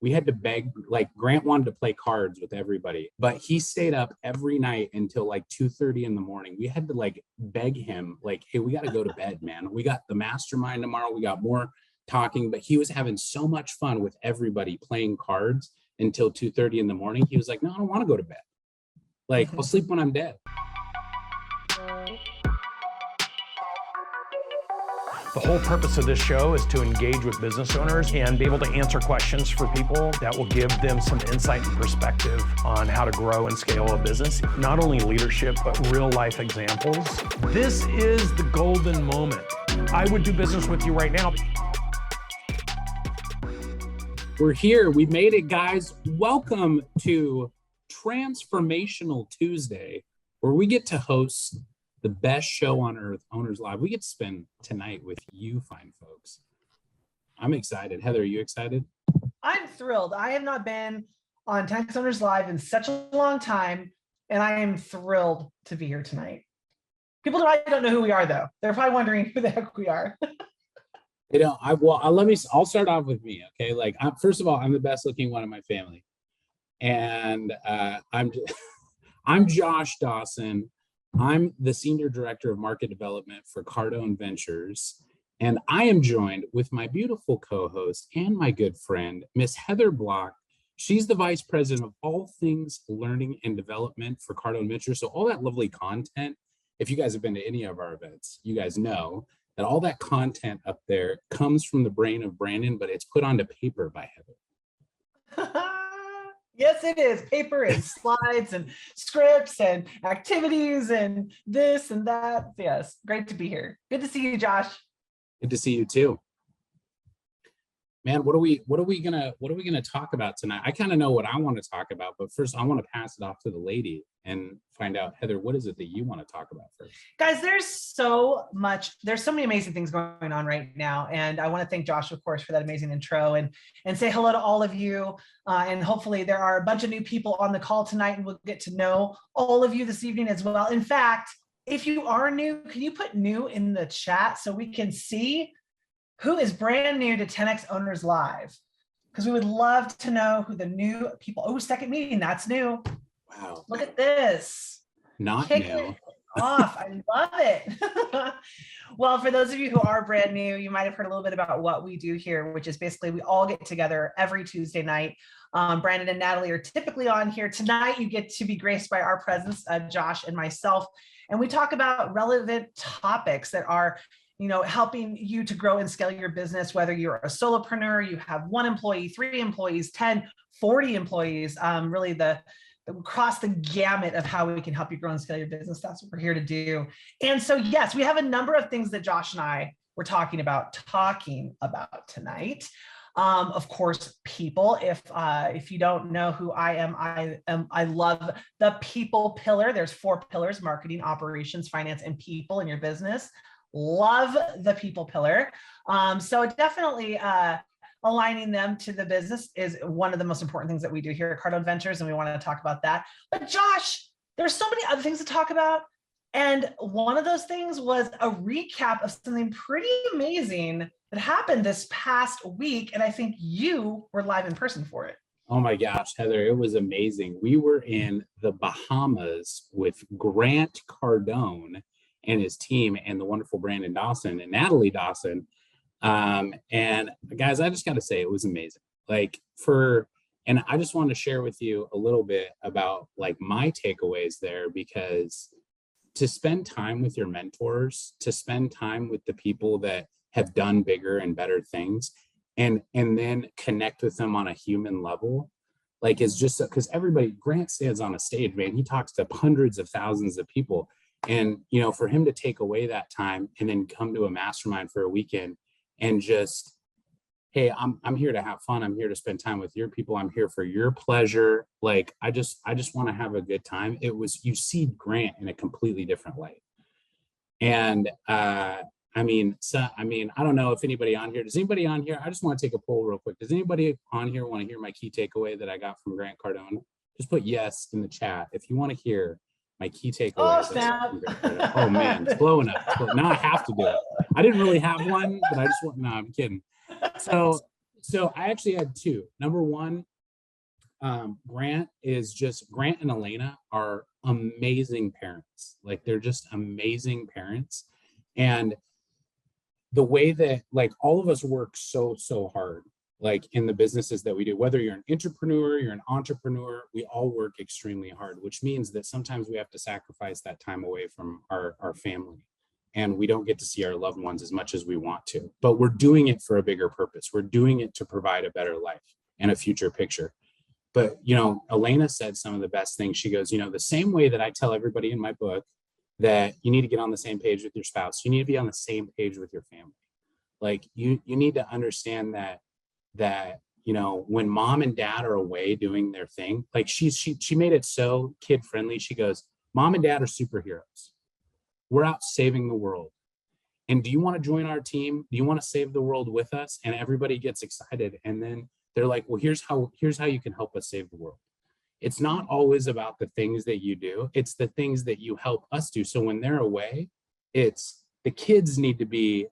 we had to beg, like Grant wanted to play cards with everybody, but he stayed up every night until like 2:30 in the morning. We had to like beg him, like, hey, we got to go to bed, man. We got the mastermind tomorrow. We got more talking, but he was having so much fun with everybody playing cards until 2:30 in the morning. He was like, no, I don't want to go to bed. Like, I'll sleep when I'm dead. The whole purpose of this show is to engage with business owners and be able to answer questions for people that will give them some insight and perspective on how to grow and scale a business. Not only leadership, but real life examples. This is the golden moment. I would do business with you right now. We're here. We made it, guys. Welcome to Transformational Tuesday, where we get to host the best show on earth, Owners Live. We get to spend tonight with you fine folks. I'm excited. Heather, are you excited? I'm thrilled. I have not been on Tax Owners Live in such a long time, and I am thrilled to be here tonight. People don't know who we are, though. They're probably wondering who the heck we are. You know, I'll start off with me, okay? Like, first of all, I'm the best looking one in my family. And I'm Josh Dawson. I'm the Senior Director of Market Development for Cardone Ventures, and I am joined with my beautiful co-host and my good friend, Miss Heather Block. She's the Vice President of all things learning and development for Cardone Ventures. So all that lovely content, if you guys have been to any of our events, you guys know that all that content up there comes from the brain of Brandon, but it's put onto paper by Heather. Yes, it is. Paper and slides and scripts and activities and this and that. Yes, great to be here. Good to see you, Josh. Good to see you too. Man, what are we gonna talk about tonight? I kind of know what I want to talk about, but first I want to pass it off to the lady and find out, Heather, what is it that you want to talk about first? Guys, there's so many amazing things going on right now. And I want to thank Josh, of course, for that amazing intro and say hello to all of you. And hopefully there are a bunch of new people on the call tonight, and we'll get to know all of you this evening as well. In fact, if you are new, can you put new in the chat so we can see who is brand new to 10X Owners Live? Because we would love to know who the new people. Oh, second meeting, that's new. Wow. Look at this. Not Kicking new. it off. I love it. Well, for those of you who are brand new, you might have heard a little bit about what we do here, which is basically we all get together every Tuesday night. Brandon and Natalie are typically on here. Tonight, you get to be graced by our presence, Josh and myself. And we talk about relevant topics that are helping you to grow and scale your business, whether you're a solopreneur, you have 1 employee, 3 employees, 10, 40 employees, really across the gamut of how we can help you grow and scale your business. That's what we're here to do. And so, yes, we have a number of things that Josh and I were talking about tonight. Of course, people. If you don't know who I am, I love the people pillar. There's 4 pillars: marketing, operations, finance, and people in your business. Love the people pillar. So definitely aligning them to the business is one of the most important things that we do here at Cardone Ventures, and we want to talk about that. But Josh, there's so many other things to talk about. And one of those things was a recap of something pretty amazing that happened this past week. And I think you were live in person for it. Oh my gosh, Heather, it was amazing. We were in the Bahamas with Grant Cardone and his team and the wonderful Brandon Dawson and Natalie Dawson. And guys, I just got to say, it was amazing. And I just want to share with you a little bit about like my takeaways there, because to spend time with your mentors, to spend time with the people that have done bigger and better things, and then connect with them on a human level, like it's just because Grant stands on a stage, man, he talks to hundreds of thousands of people. And, for him to take away that time and then come to a mastermind for a weekend and just, hey, I'm here to have fun. I'm here to spend time with your people. I'm here for your pleasure. Like, I just want to have a good time. You see Grant in a completely different light. And, I don't know if anybody on here, I just want to take a poll real quick. Does anybody on here want to hear my key takeaway that I got from Grant Cardone? Just put yes in the chat if you want to hear my key takeaway. Oh, snap. Oh man, it's blowing up. Now I have to do it. I didn't really have one, but I just want, no, I'm kidding. So So I actually had two. Number one, Grant and Elena are amazing parents. Like they're just amazing parents. And the way that like all of us work so hard, like in the businesses that we do, whether you're an entrepreneur, you're an entrepreneur, we all work extremely hard, which means that sometimes we have to sacrifice that time away from our family. And we don't get to see our loved ones as much as we want to, but we're doing it for a bigger purpose. We're doing it to provide a better life and a future picture. But, you know, Elena said some of the best things. She goes, you know, the same way that I tell everybody in my book that you need to get on the same page with your spouse, you need to be on the same page with your family. Like you need to understand that, you know, when mom and dad are away doing their thing, like she made it so kid friendly. She goes, mom and dad are superheroes. We're out saving the world. And do you want to join our team? Do you want to save the world with us? And everybody gets excited. And then they're like, well, here's how you can help us save the world. It's not always about the things that you do. It's the things that you help us do. So when they're away, it's the kids need to be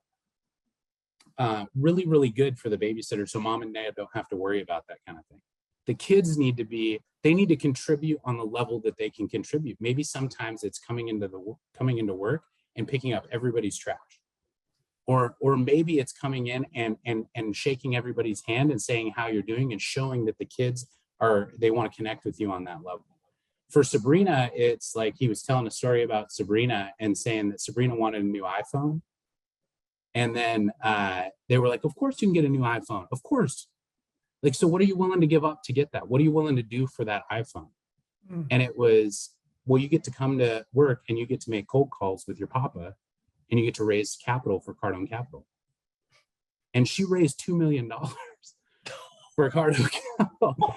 really, really good for the babysitter. So mom and dad don't have to worry about that kind of thing. The kids need to contribute on the level that they can contribute. Maybe sometimes it's coming into work and picking up everybody's trash. Or maybe it's coming in and shaking everybody's hand and saying how you're doing and showing that the kids they want to connect with you on that level. For Sabrina, it's like he was telling a story about Sabrina and saying that Sabrina wanted a new iPhone. And then they were like, of course you can get a new iPhone. Of course. Like, so what are you willing to give up to get that? What are you willing to do for that iPhone? And it was, well, you get to come to work and you get to make cold calls with your papa and you get to raise capital for Cardone Capital. And she raised $2 million for Cardone Capital,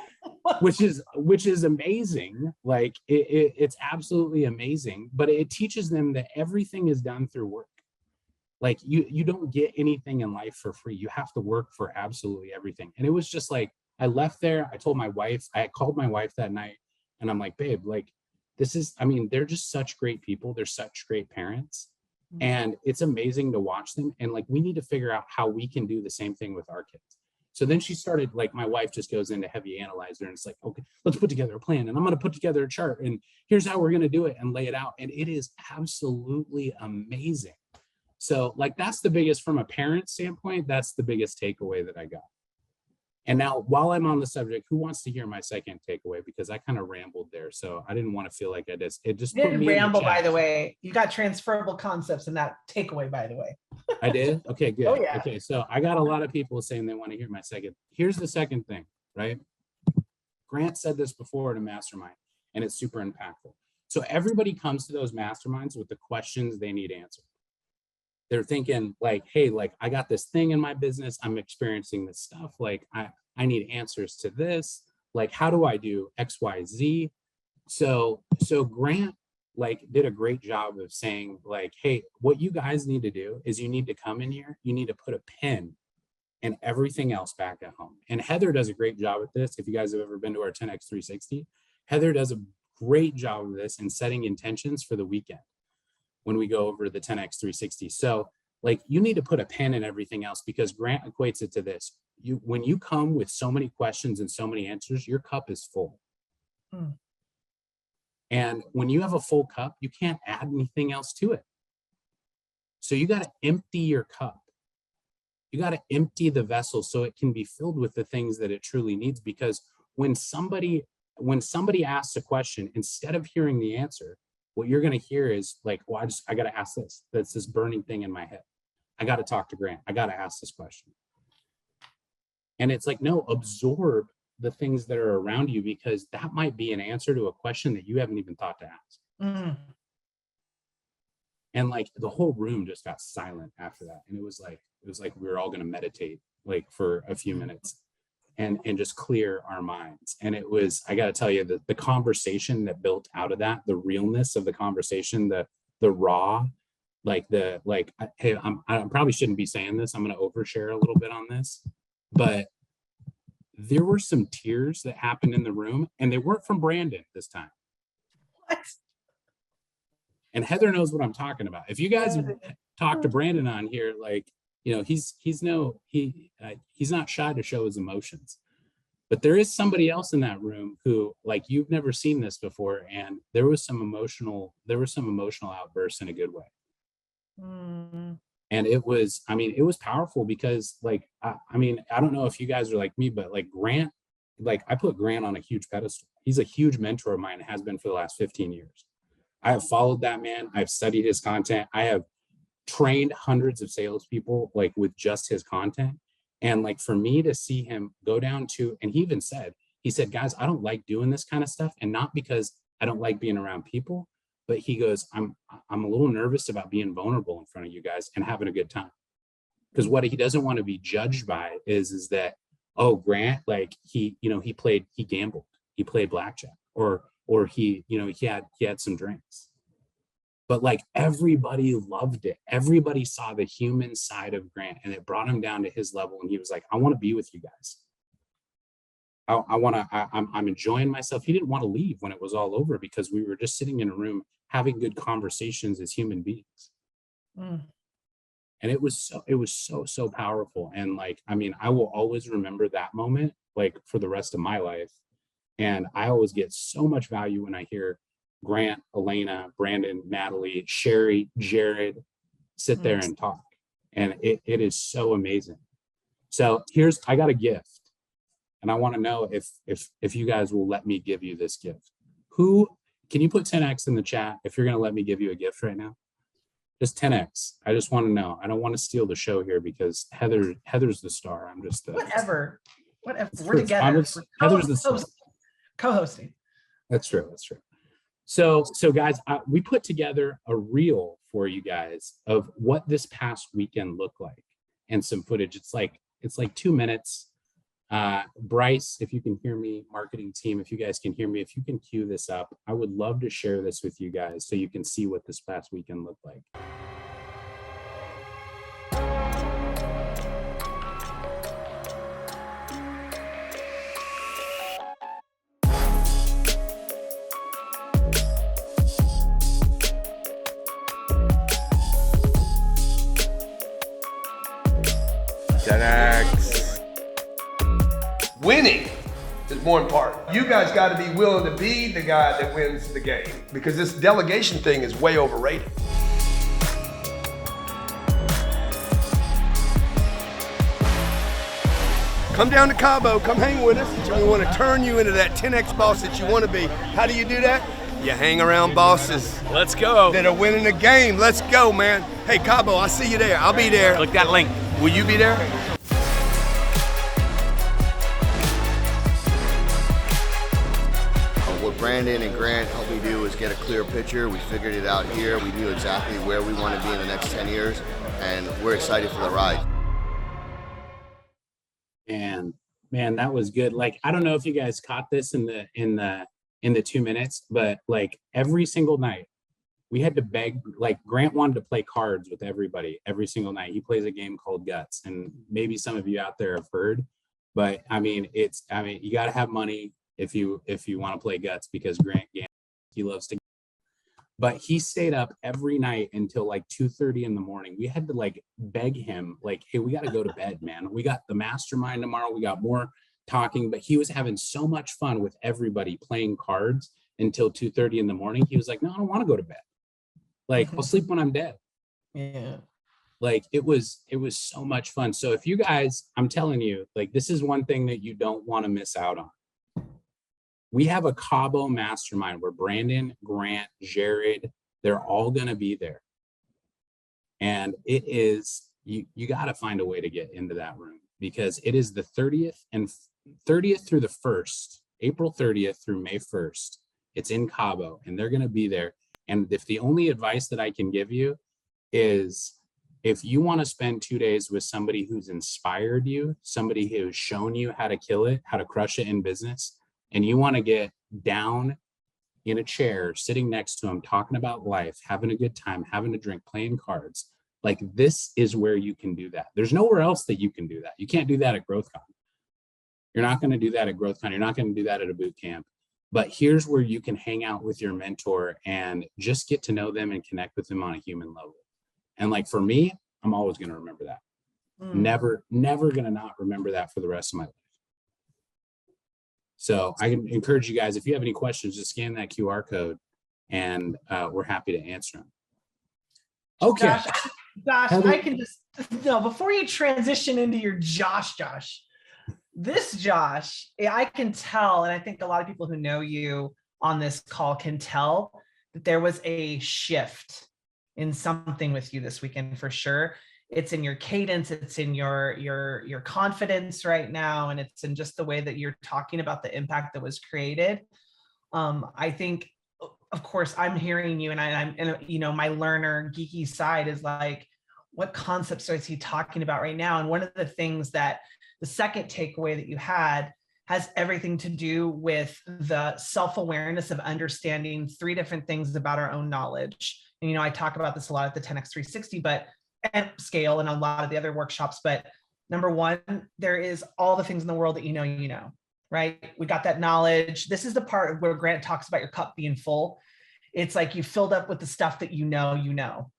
which is amazing. Like it's absolutely amazing, but it teaches them that everything is done through work. Like you don't get anything in life for free. You have to work for absolutely everything. And it was just like, I left there. I called my wife that night and I'm like, babe, like they're just such great people. They're such great parents. And it's amazing to watch them. And like, we need to figure out how we can do the same thing with our kids. So then she started, like, my wife just goes into heavy analyzer and it's like, okay, let's put together a plan and I'm going to put together a chart and here's how we're going to do it and lay it out. And it is absolutely amazing. So like, that's the biggest, from a parent standpoint, that's the biggest takeaway that I got. And now while I'm on the subject, who wants to hear my second takeaway? Because I kind of rambled there. So I didn't want to feel like it just put me ramble, in the chat. by the way. You got transferable concepts in that takeaway, by the way. I did? Okay, good. Oh, yeah. Okay, so I got a lot of people saying they want to hear my second. Here's the second thing, right? Grant said this before at a mastermind, and it's super impactful. So everybody comes to those masterminds with the questions they need answered. They're thinking like, hey, like I got this thing in my business. I'm experiencing this stuff. Like I need answers to this. Like, how do I do X, Y, Z? So Grant like did a great job of saying like, hey, what you guys need to do is you need to come in here. You need to put a pin in everything else back at home. And Heather does a great job at this. If you guys have ever been to our 10X 360, Heather does a great job of this in setting intentions for the weekend when we go over the 10X 360. So like, you need to put a pen in everything else, because Grant equates it to this. When you come with so many questions and so many answers, your cup is full. And when you have a full cup, you can't add anything else to it. So you got to empty your cup. You got to empty the vessel so it can be filled with the things that it truly needs. Because when somebody asks a question, instead of hearing the answer, what you're going to hear is like, well, I got to ask this. That's this burning thing in my head. I got to talk to Grant. I got to ask this question. And it's like, no, absorb the things that are around you, because that might be an answer to a question that you haven't even thought to ask. And like the whole room just got silent after that. And it was like we were all going to meditate like for a few minutes and just clear our minds. And it was, I got to tell you, the conversation that built out of that, the realness of the conversation, the raw, hey, I probably shouldn't be saying this. I'm going to overshare a little bit on this, but there were some tears that happened in the room, and they weren't from Brandon this time. What? And Heather knows what I'm talking about. If you guys talk to Brandon on here, like he's not shy to show his emotions. But there is somebody else in that room who, like, you've never seen this before, and there were some emotional outbursts in a good way. And it was powerful because, like, I don't know if you guys are like me, but like Grant, like I put Grant on a huge pedestal. He's a huge mentor of mine and has been for the last 15 years. I have followed that man. I've studied his content. I have trained hundreds of salespeople, like, with just his content. And like, for me to see him go down to, and he said, guys, I don't like doing this kind of stuff. And not because I don't like being around people, but he goes, I'm a little nervous about being vulnerable in front of you guys and having a good time. Because what he doesn't want to be judged by is that, oh, Grant, like he gambled, he played blackjack, or he had some drinks. But like, everybody loved it. Everybody saw the human side of Grant, and it brought him down to his level. And he was like, I want to be with you guys. I'm enjoying myself. He didn't want to leave when it was all over, because we were just sitting in a room having good conversations as human beings. And it was so powerful. And like, I will always remember that moment, like, for the rest of my life. And I always get so much value when I hear Grant, Elena, Brandon, Natalie, Sherry, Jared sit there and talk. And it is so amazing. So I got a gift. And I want to know if you guys will let me give you this gift. Who can you put 10x in the chat if you're going to let me give you a gift right now? Just 10x. I just want to know. I don't want to steal the show here because Heather's the star. I'm just whatever. We're together. Heather's the star. Co-hosting. That's true. So guys, we put together a reel for you guys of what this past weekend looked like, and some footage. It's like 2 minutes. Bryce, if you can hear me, marketing team, if you guys can hear me, if you can cue this up, I would love to share this with you guys so you can see what this past weekend looked like. Winning is more important. You guys got to be willing to be the guy that wins the game, because this delegation thing is way overrated. Come down to Cabo, come hang with us. We want to turn you into that 10x boss that you want to be. How do you do that? You hang around bosses. Let's go. That are winning the game. Let's go, man. Hey, Cabo, I see you there. I'll be there. Click that link. Will you be there? What Brandon and Grant helped me do is get a clear picture. We figured it out here. We knew exactly where we want to be in the next 10 years, and we're excited for the ride. And man, that was good. Like, I don't know if you guys caught this in the 2 minutes, but like, every single night we had to beg. Like, Grant wanted to play cards with everybody every single night. He plays a game called Guts, and maybe some of you out there have heard, but you got to have money if you want to play Guts, because Grant, he loves to. But he stayed up every night until like 2:30 in the morning. We had to like beg him, like, hey, we got to go to bed, man. We got the mastermind tomorrow. We got more talking. But he was having so much fun with everybody playing cards until 2:30 in the morning. He was like, no, I don't want to go to bed. Like, I'll sleep when I'm dead. Yeah. Like, it was so much fun. So if you guys, I'm telling you, like, this is one thing that you don't want to miss out on. We have a Cabo mastermind where Brandon, Grant, Jared, they're all going to be there. And it is, you got to find a way to get into that room, because it is the 30th through the 1st, April 30th through May 1st. It's in Cabo, and they're going to be there. And if the only advice that I can give you is, if you want to spend 2 days with somebody who's inspired you, somebody who's shown you how to kill it, how to crush it in business, and you want to get down in a chair, sitting next to them, talking about life, having a good time, having a drink, playing cards, like, this is where you can do that. There's nowhere else that you can do that. You can't do that at GrowthCon. You're not going to do that at GrowthCon. You're not going to do that at a boot camp. But here's where you can hang out with your mentor and just get to know them and connect with them on a human level. And like, for me, I'm always going to remember that. Never gonna not remember that for the rest of my life. So I can encourage you guys, if you have any questions, just scan that QR code and we're happy to answer them. Okay. Josh, I can just, no, before you transition into your Josh, this Josh, I can tell, and I think a lot of people who know you on this call can tell that there was a shift in something with you this weekend for sure. It's in your cadence, it's in your confidence right now, and it's in just the way that you're talking about the impact that was created. I think, of course, I'm hearing you, and I'm, you know, my learner geeky side is like, what concepts is he talking about right now? And one of the things that the second takeaway that you had has everything to do with the self-awareness of understanding 3 different things about our own knowledge. And, you know, I talk about this a lot at the 10X 360, and scale and a lot of the other workshops. But number 1, there is all the things in the world that you know, right? We got that knowledge. This is the part where Grant talks about your cup being full. It's like you filled up with the stuff that you know.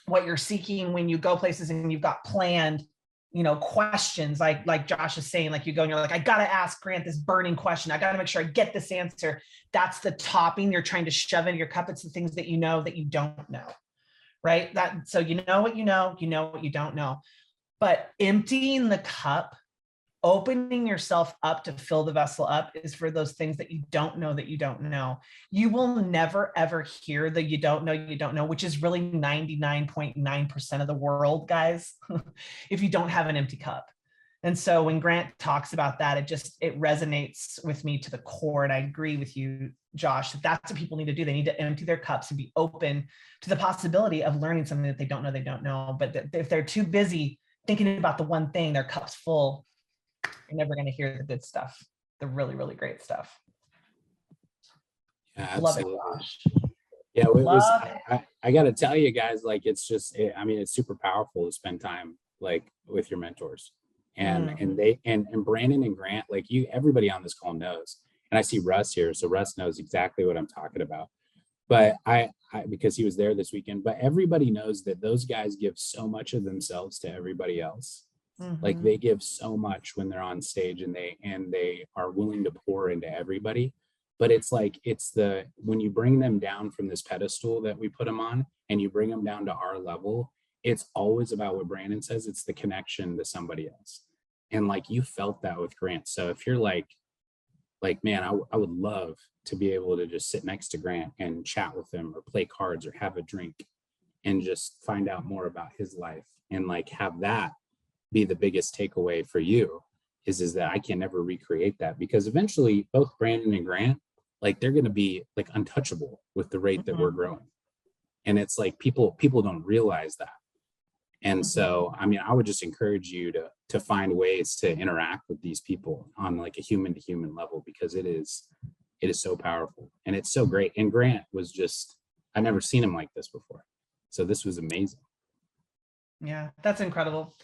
What you're seeking when you go places and you've got planned, you know, questions like Josh is saying, like you go and you're like, I got to ask Grant this burning question. I got to make sure I get this answer. That's the topping you're trying to shove into your cup. It's the things that you know that you don't know, right? So you know what you know what you don't know. But emptying the cup, opening yourself up to fill the vessel up is for those things that you don't know that you don't know. You will never, ever hear the you don't know, which is really 99.9% of the world, guys, if you don't have an empty cup. And so when Grant talks about that, it resonates with me to the core. And I agree with you, Josh, that's what people need to do. They need to empty their cups and be open to the possibility of learning something that they don't know. But if they're too busy thinking about the one thing, their cup's full, you're never going to hear the good stuff, the really, really great stuff. Yeah, absolutely. Love it, Josh. Yeah, it was. I got to tell you guys, like, it's just, I mean, it's super powerful to spend time like with your mentors, and Brandon and Grant, like everybody on this call knows, and I see Russ here, so Russ knows exactly what I'm talking about. But I because he was there this weekend. But everybody knows that those guys give so much of themselves to everybody else. Like they give so much when they're on stage, and they are willing to pour into everybody. But it's like, when you bring them down from this pedestal that we put them on and you bring them down to our level, it's always about what Brandon says. It's the connection to somebody else. And like, you felt that with Grant. So if you're like, man, I would love to be able to just sit next to Grant and chat with him or play cards or have a drink and just find out more about his life, and like have that be the biggest takeaway for you is that I can never recreate that, because eventually both Brandon and Grant, like they're going to be like untouchable with the rate that we're growing. And it's like people don't realize that. And so, I mean, I would just encourage you to find ways to interact with these people on like a human to human level, because it is so powerful and it's so great. And Grant was just, I've never seen him like this before. So this was amazing. Yeah, that's incredible.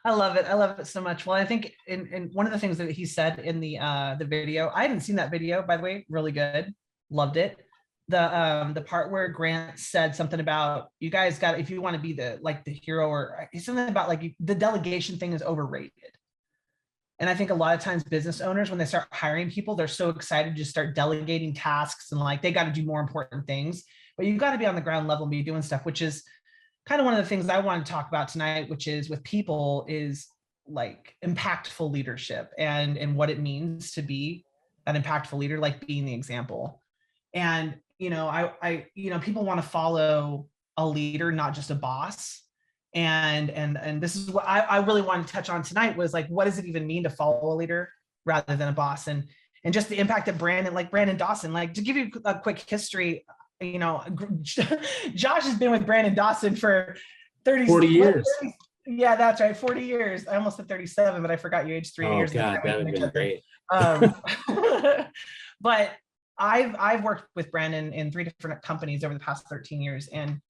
I love it. I love it so much. Well, I think in one of the things that he said in the video, I hadn't seen that video, by the way, really good. Loved it. The part where Grant said something about, you guys got, if you want to be the hero, or something about like the delegation thing is overrated. And I think a lot of times business owners, when they start hiring people, they're so excited to just start delegating tasks and like, they got to do more important things, but you've got to be on the ground level and be doing stuff, which is kind of one of the things I want to talk about tonight, which is with people, is like impactful leadership and what it means to be an impactful leader, like being the example. And, you know, I people want to follow a leader, not just a boss. And this is what I really wanted to touch on tonight, was like, what does it even mean to follow a leader rather than a boss? And just the impact of Brandon Dawson, like to give you a quick history, you know, Josh has been with Brandon Dawson for 40 years. Yeah, that's right. 40 years. I almost said 37, but I forgot you aged 3 years. Oh God, that would have been great. But I've worked with Brandon in 3 different companies over the past 13 years. And,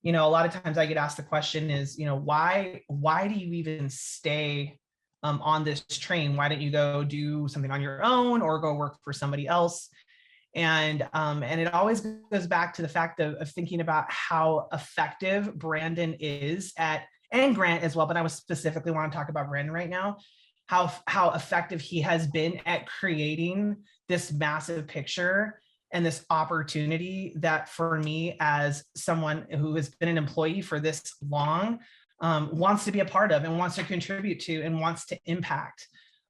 you know, a lot of times I get asked the question is, you know, why do you even stay on this train? Why don't you go do something on your own or go work for somebody else? And it always goes back to the fact of thinking about how effective Brandon is at and Grant as well, but I was specifically want to talk about Brandon right now, how effective he has been at creating this massive picture and this opportunity that for me, as someone who has been an employee for this long, wants to be a part of and wants to contribute to and wants to impact.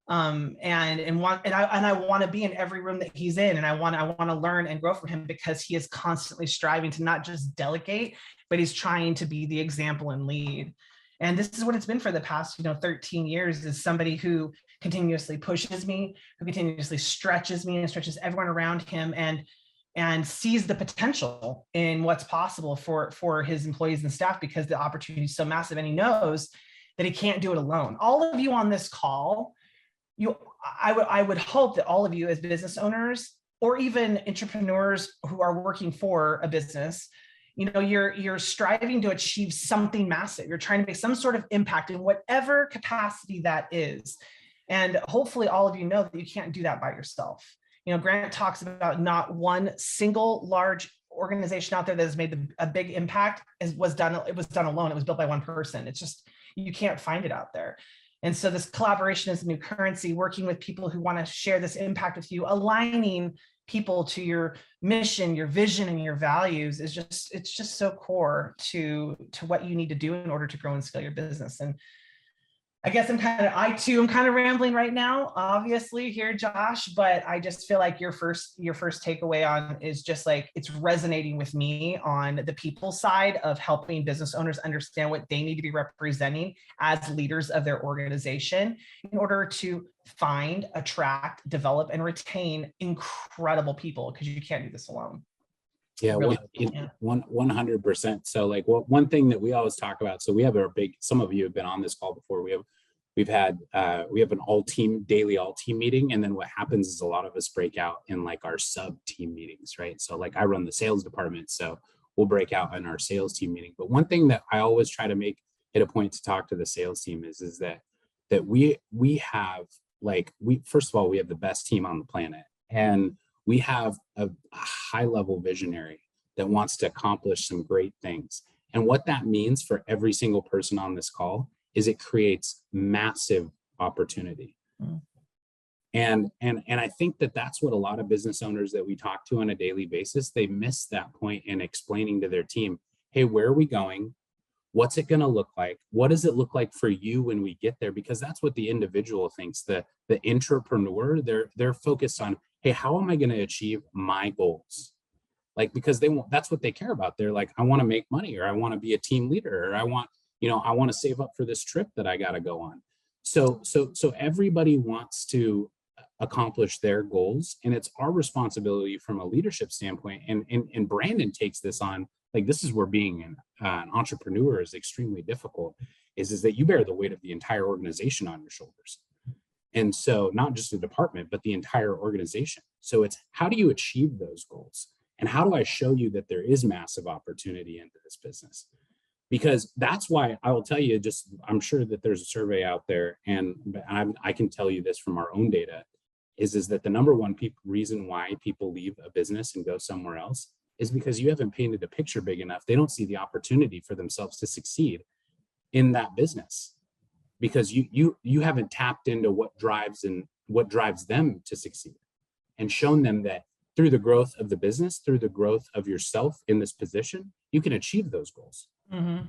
And I want to be in every room that he's in, and I want to learn and grow from him, because he is constantly striving to not just delegate, but he's trying to be the example and lead. And this is what it's been for the past, 13 years, is somebody who continuously pushes me, who continuously stretches me and stretches everyone around him, and sees the potential in what's possible for his employees and staff, because the opportunity is so massive, and he knows that he can't do it alone. All of you on this call, I would hope that all of you as business owners, or even entrepreneurs who are working for a business, you're striving to achieve something massive. You're trying to make some sort of impact in whatever capacity that is. And hopefully all of you know that you can't do that by yourself. Grant talks about not one single large organization out there that has made a big impact it was done alone. It was built by one person. It's just, you can't find it out there. And so this collaboration is a new currency, working with people who want to share this impact with you, aligning people to your mission, your vision, and your values it's just so core to what you need to do in order to grow and scale your business. And I guess I'm kind of rambling right now, obviously here, Josh, but I just feel like your first takeaway on is just like, it's resonating with me on the people side of helping business owners understand what they need to be representing as leaders of their organization in order to find, attract, develop, and retain incredible people, because you can't do this alone. Yeah, Really, 100%. So like one thing that we always talk about, so we have some of you have been on this call before. We have an daily all team meeting. And then what happens is a lot of us break out in like our sub team meetings, right? So like I run the sales department, so we'll break out in our sales team meeting. But one thing that I always try to make it a point to talk to the sales team is that we have first of all, we have the best team on the planet, and we have a high-level visionary that wants to accomplish some great things. And what that means for every single person on this call is it creates massive opportunity. Mm. And I think that that's what a lot of business owners that we talk to on a daily basis, they miss that point in explaining to their team, hey, where are we going? What's it going to look like? What does it look like for you when we get there? Because that's what the individual thinks. The entrepreneur, they're focused on, hey, how am I going to achieve my goals? Like, because that's what they care about. They're like, I want to make money, or I want to be a team leader, or I want to save up for this trip that I got to go on. So everybody wants to accomplish their goals, and it's our responsibility from a leadership standpoint. And Brandon takes this on. Like, this is where being an entrepreneur is extremely difficult, is that you bear the weight of the entire organization on your shoulders. And so not just the department, but the entire organization. So it's, how do you achieve those goals? And how do I show you that there is massive opportunity into this business? Because that's why I will tell you, I'm sure that there's a survey out there, and I can tell you this from our own data, is that the number one reason why people leave a business and go somewhere else is because you haven't painted a picture big enough. They don't see the opportunity for themselves to succeed in that business, because you haven't tapped into what drives them to succeed, and shown them that through the growth of the business, through the growth of yourself in this position, you can achieve those goals. Mm-hmm.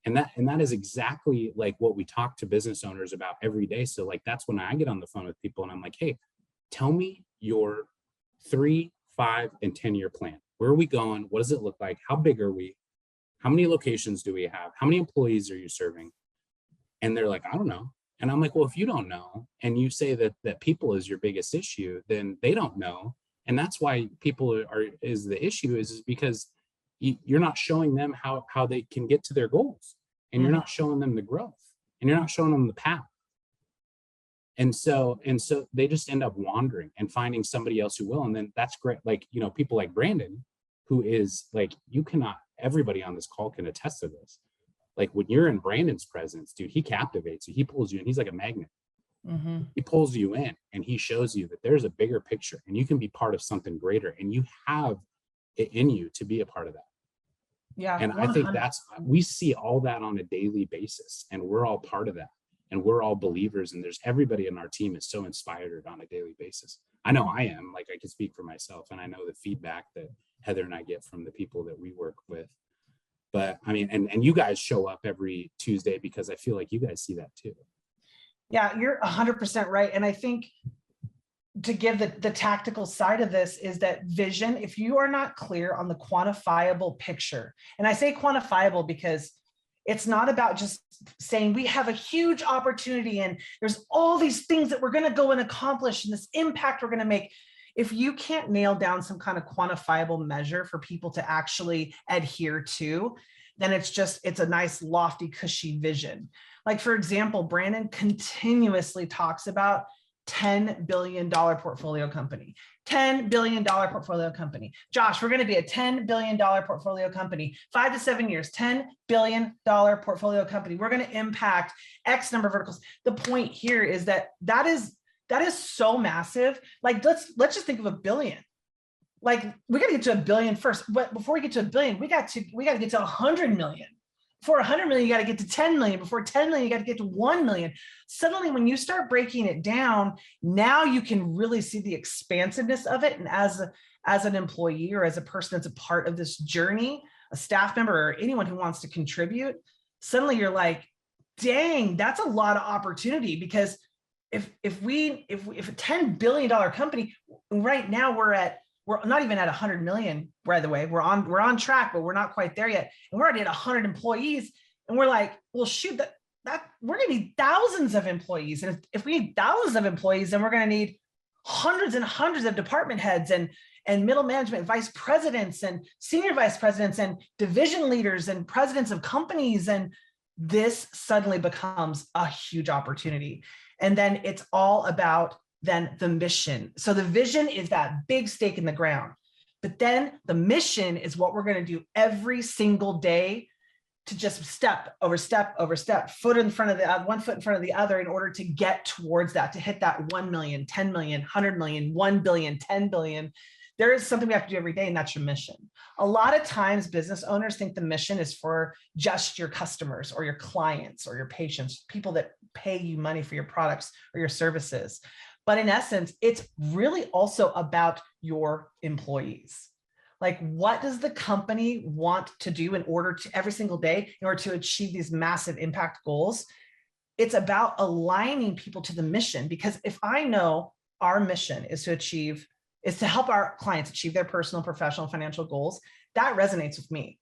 And that is exactly like what we talk to business owners about every day. So like, that's when I get on the phone with people and I'm like, hey, tell me your 3, 5, and 10-year plan. Where are we going? What does it look like? How big are we? How many locations do we have? How many employees are you serving? And they're like, I don't know. And I'm like, well, if you don't know, and you say that people is your biggest issue, then they don't know. And that's why people is the issue is because you're not showing them how they can get to their goals, and you're not showing them the growth, and you're not showing them the path. And so they just end up wandering and finding somebody else who will. And then that's great. Like, people like Brandon, who is like, everybody on this call can attest to this. Like, when you're in Brandon's presence, dude, he captivates you. He pulls you in. He's like a magnet. Mm-hmm. He pulls you in, and he shows you that there's a bigger picture, and you can be part of something greater, and you have it in you to be a part of that. Yeah. And I think 100. we see all that on a daily basis, and we're all part of that. And we're all believers, and everybody in our team is so inspired on a daily basis. I know I am, like I can speak for myself, and I know the feedback that Heather and I get from the people that we work with. But I mean, and you guys show up every Tuesday because I feel like you guys see that too. Yeah, you're 100% right. And I think to give the tactical side of this is that vision, if you are not clear on the quantifiable picture, and I say quantifiable because it's not about just saying we have a huge opportunity and there's all these things that we're going to go and accomplish and this impact we're going to make. If you can't nail down some kind of quantifiable measure for people to actually adhere to, then it's a nice, lofty, cushy vision. Like, for example, Brandon continuously talks about $10 billion portfolio company, $10 billion portfolio company. Josh, we're going to be a $10 billion portfolio company, 5 to 7 years, $10 billion portfolio company. We're going to impact X number of verticals. The point here is that is so massive. Like, let's just think of a billion. Like, we got to get to a billion first, but before we get to a billion, we got to get to 100 million. Before 100 million, you got to get to 10 million. Before 10 million, you got to get to 1 million. Suddenly, when you start breaking it down, now you can really see the expansiveness of it. And as an employee or as a person that's a part of this journey, a staff member or anyone who wants to contribute, suddenly you're like, dang, that's a lot of opportunity. Because if a $10 billion company, right now we're not even at 100 million, by the way, we're on track, but we're not quite there yet. And we're already at 100 employees. And we're like, well, shoot, that we're going to need thousands of employees. And if we need thousands of employees, then we're going to need hundreds and hundreds of department heads and middle management, vice presidents and senior vice presidents and division leaders and presidents of companies. And this suddenly becomes a huge opportunity. And then it's all about then the mission. So the vision is that big stake in the ground, but then the mission is what we're going to do every single day to just step over step over step, one foot in front of the other in order to get towards that, to hit that 1 million, 10 million, 100 million, 1 billion, 10 billion. There is something we have to do every day, and that's your mission. A lot of times business owners think the mission is for just your customers or your clients or your patients, people that pay you money for your products or your services. But in essence, it's really also about your employees. Like, what does the company want to do in order to every single day in order to achieve these massive impact goals? It's about aligning people to the mission, because if I know our mission is to help our clients achieve their personal, professional, financial goals, that resonates with me.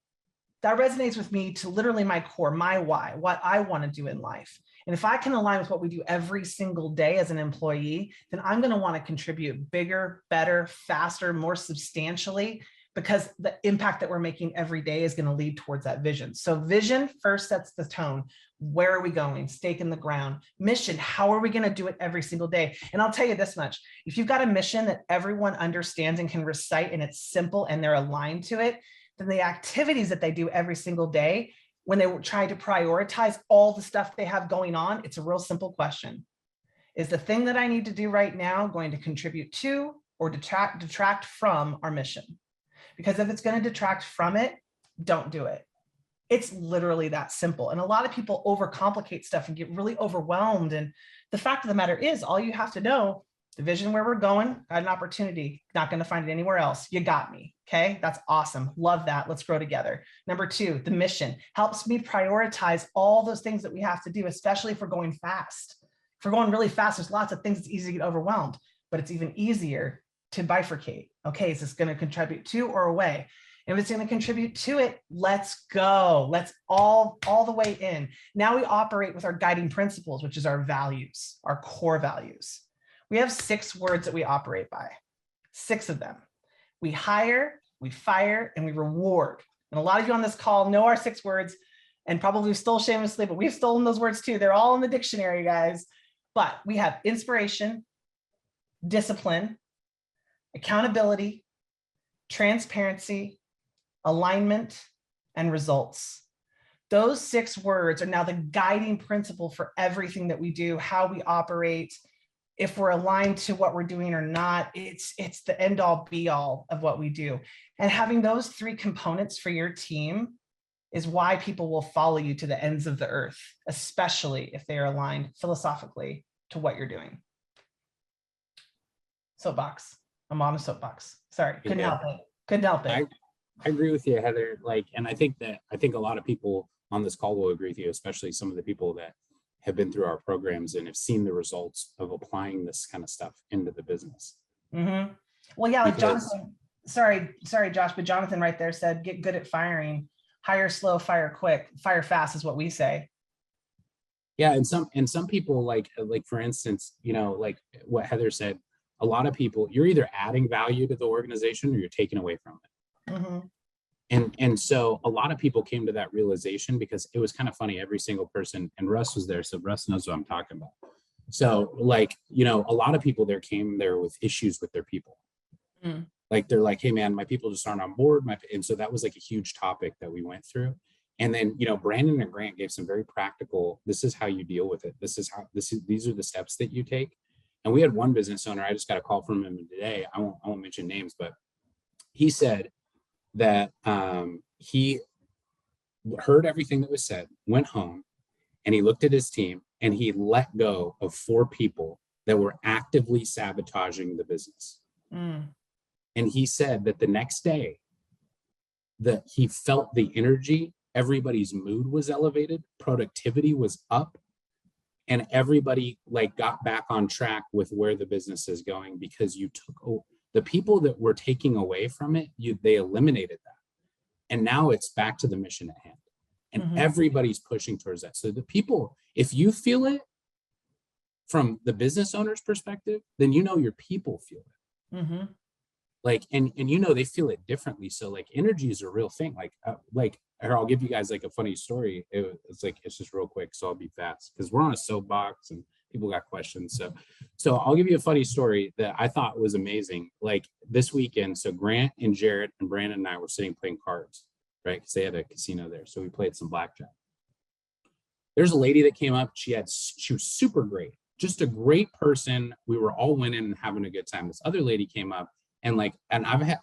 That resonates with me to literally my core, my why, what I want to do in life. And if I can align with what we do every single day as an employee, then I'm going to want to contribute bigger, better, faster, more substantially, because the impact that we're making every day is going to lead towards that vision. So vision first sets the tone. Where are we going? Stake in the ground. Mission, how are we going to do it every single day? And I'll tell you this much. If you've got a mission that everyone understands and can recite, and it's simple and they're aligned to it, then the activities that they do every single day, when they try to prioritize all the stuff they have going on, it's a real simple question. Is the thing that I need to do right now going to contribute to or detract from our mission? Because if it's going to detract from it, don't do it. It's literally that simple. And a lot of people overcomplicate stuff and get really overwhelmed. And the fact of the matter is, all you have to know, the vision where we're going, got an opportunity, not going to find it anywhere else. You got me. Okay. That's awesome. Love that. Let's grow together. Number 2, the mission helps me prioritize all those things that we have to do, especially if we're going fast. If we're going really fast, there's lots of things that's easy to get overwhelmed, but it's even easier to bifurcate. Okay, is this going to contribute to or away? If it's going to contribute to it, let's go. Let's all the way in. Now we operate with our guiding principles, which is our values, our core values. We have 6 words that we operate by, 6 of them. We hire, we fire, and we reward. And a lot of you on this call know our 6 words, and probably stole shamelessly, but we've stolen those words too. They're all in the dictionary, guys. But we have inspiration, discipline, accountability, transparency, alignment, and results. Those 6 words are now the guiding principle for everything that we do, how we operate, if we're aligned to what we're doing or not. It's the end all be all of what we do. And having those 3 components for your team is why people will follow you to the ends of the earth, especially if they are aligned philosophically to what you're doing. Soapbox. I'm on a soapbox. Sorry, couldn't help it. Couldn't help it. I agree with you, Heather. Like, and I think a lot of people on this call will agree with you, especially some of the people that have been through our programs and have seen the results of applying this kind of stuff into the business. Mm-hmm. Well, yeah, like Jonathan, sorry, Josh, but Jonathan right there said, get good at firing, hire slow, fire quick, fire fast is what we say. Yeah. And some people like for instance, you know, like what Heather said, a lot of people, you're either adding value to the organization or you're taking away from it. Mm-hmm. And so a lot of people came to that realization because it was kind of funny. Every single person, and Russ was there, so Russ knows what I'm talking about. So like, you know, a lot of people came there with issues with their people. Mm. Like they're like, hey man, my people just aren't on board. And so that was like a huge topic that we went through. And then, you know, Brandon and Grant gave some very practical, this is how you deal with it. These are the steps that you take. And we had one business owner, I just got a call from him today. I won't mention names, but he said that he heard everything that was said, went home, and he looked at his team and he let go of 4 people that were actively sabotaging the business. Mm. And he said that the next day that he felt the energy, everybody's mood was elevated, productivity was up, and everybody like got back on track with where the business is going because you took the people that were taking away from it, they eliminated that. And now it's back to the mission at hand. And everybody's pushing towards that. So the people, if you feel it from the business owner's perspective, then you know your people feel it. Mm-hmm. Like, and you know, they feel it differently. So like energy is a real thing. Like here, I'll give you guys like a funny story. It's just real quick. So I'll be fast because we're on a soapbox and people got questions. So I'll give you a funny story that I thought was amazing. Like this weekend, so Grant and Jared and Brandon and I were sitting playing cards, right? Because they had a casino there. So we played some blackjack. There's a lady that came up. She was super great, just a great person. We were all winning and having a good time. This other lady came up and I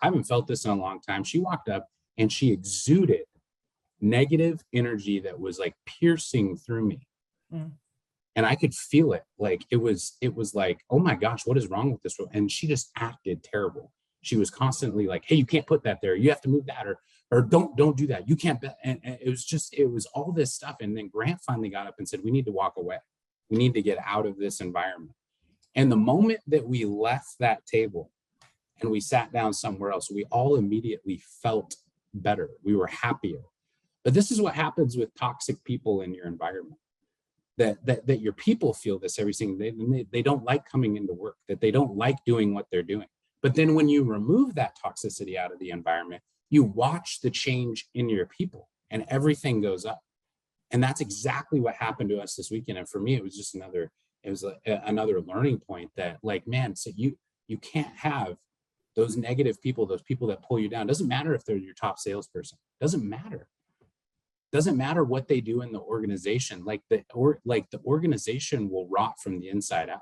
haven't felt this in a long time. She walked up and she exuded negative energy that was like piercing through me. Mm. And I could feel it. Like it was like, oh my gosh, what is wrong with this? And she just acted terrible. She was constantly like, hey, you can't put that there. You have to move that or don't do that. You can't bet. And it was all this stuff. And then Grant finally got up and said, we need to walk away. We need to get out of this environment. And the moment that we left that table and we sat down somewhere else, we all immediately felt better. We were happier. But this is what happens with toxic people in your environment. That your people feel this every single day. They don't like coming into work, that they don't like doing what they're doing. But then when you remove that toxicity out of the environment, you watch the change in your people and everything goes up. And that's exactly what happened to us this weekend. And for me, it was just another learning point that like, man, so you can't have those negative people, those people that pull you down. Doesn't matter if they're your top salesperson. Doesn't matter what they do in the organization. Like the organization will rot from the inside out.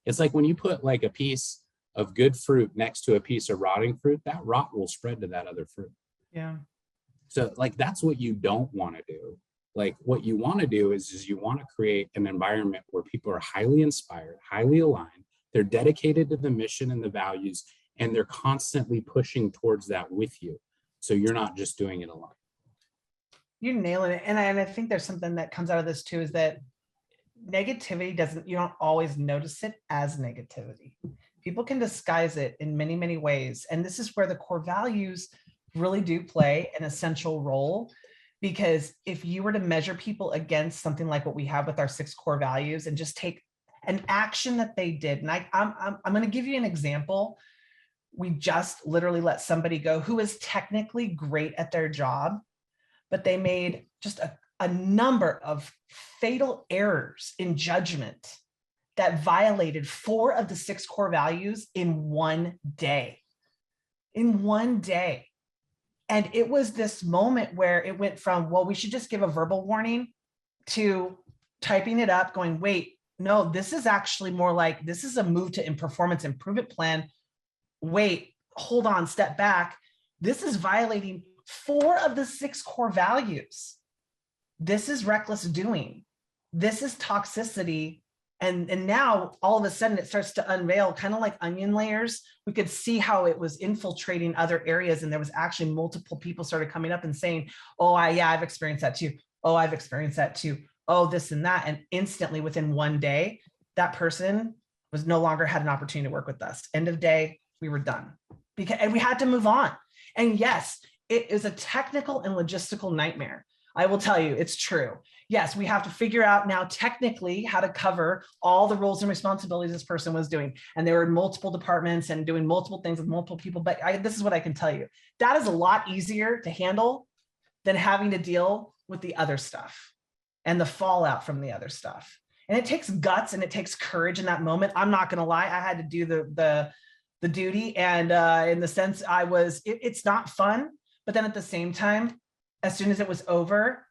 It's like when you put like a piece of good fruit next to a piece of rotting fruit, that rot will spread to that other fruit. Yeah. So like, that's what you don't want to do. Like what you want to do is you want to create an environment where people are highly inspired, highly aligned. They're dedicated to the mission and the values, and they're constantly pushing towards that with you. So you're not just doing it alone. You're nailing it. And I think there's something that comes out of this too, is that negativity you don't always notice it as negativity. People can disguise it in many, many ways. And this is where the core values really do play an essential role. Because if you were to measure people against something like what we have with our 6 core values and just take an action that they did, and I'm going to give you an example. We just literally let somebody go who is technically great at their job, but they made just a number of fatal errors in judgment that violated 4 of the 6 core values in one day. In one day. And it was this moment where it went from, well, we should just give a verbal warning, to typing it up, going, wait, no, this is actually more like, this is a move to performance improvement plan. Wait, hold on, step back. This is violating 4 of the 6 core values. This is reckless doing. This is toxicity. And now all of a sudden it starts to unveil, kind of like onion layers. We could see how it was infiltrating other areas. And there was actually multiple people started coming up and saying, oh, I've experienced that too. Oh, I've experienced that too. Oh, this and that. And instantly within one day, that person was no longer had an opportunity to work with us. End of day, we were done and we had to move on. And yes, it is a technical and logistical nightmare. I will tell you, it's true. Yes, we have to figure out now technically how to cover all the roles and responsibilities this person was doing. And they were in multiple departments and doing multiple things with multiple people. But this is what I can tell you. That is a lot easier to handle than having to deal with the other stuff and the fallout from the other stuff. And it takes guts and it takes courage in that moment. I'm not going to lie. I had to do the duty. And in the sense it's not fun, but then at the same time, as soon as it was over,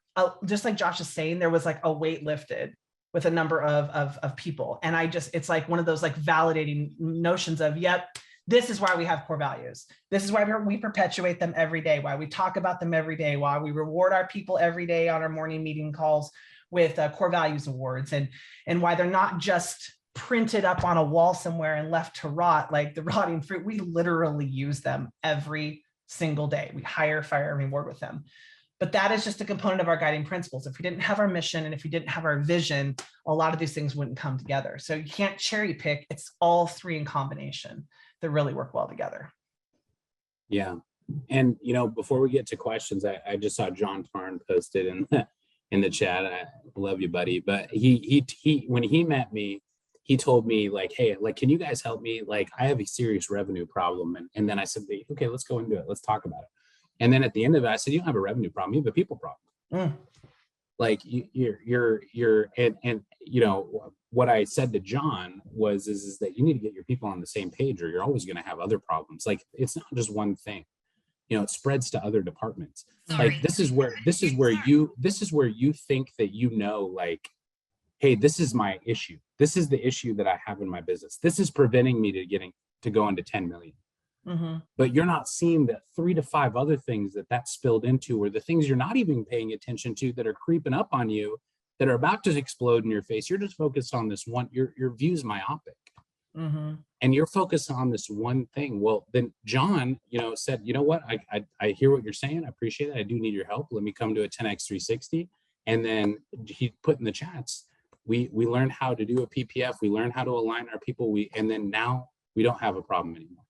just like Josh is saying, there was like a weight lifted with a number of people. And it's like one of those like validating notions of, yep, this is why we have core values. This is why we perpetuate them every day, why we talk about them every day, why we reward our people every day on our morning meeting calls with core values awards, and why they're not just printed up on a wall somewhere and left to rot like the rotting fruit. We literally use them every single day. We hire, fire, and reward with them. But that is just a component of our guiding principles. If we didn't have our mission and if we didn't have our vision, a lot of these things wouldn't come together. So you can't cherry pick. It's all 3 in combination that really work well together. Yeah. And, before we get to questions, I just saw John Tarn posted in the chat. I love you, buddy. But he when he met me, he told me like, hey, like, can you guys help me? Like, I have a serious revenue problem. And then I said, okay, let's go into it. Let's talk about it. And then at the end of it, I said, you don't have a revenue problem, you have a people problem. Like what I said to John is that you need to get your people on the same page or you're always going to have other problems. Like, it's not just one thing, it spreads to other departments. Sorry. Like, this is where you think that, like, hey, this is my issue. This is the issue that I have in my business. This is preventing me to go into 10 million. Mm-hmm. But you're not seeing the 3 to 5 other things that spilled into, or the things you're not even paying attention to that are creeping up on you, that are about to explode in your face. You're just focused on this one. Your view's myopic, mm-hmm. and you're focused on this one thing. Well, then John, said, you know what? I hear what you're saying. I appreciate it. I do need your help. Let me come to a 10x 360. And then he put in the chats, we learned how to do a PPF. We learned how to align our people. And then now we don't have a problem anymore.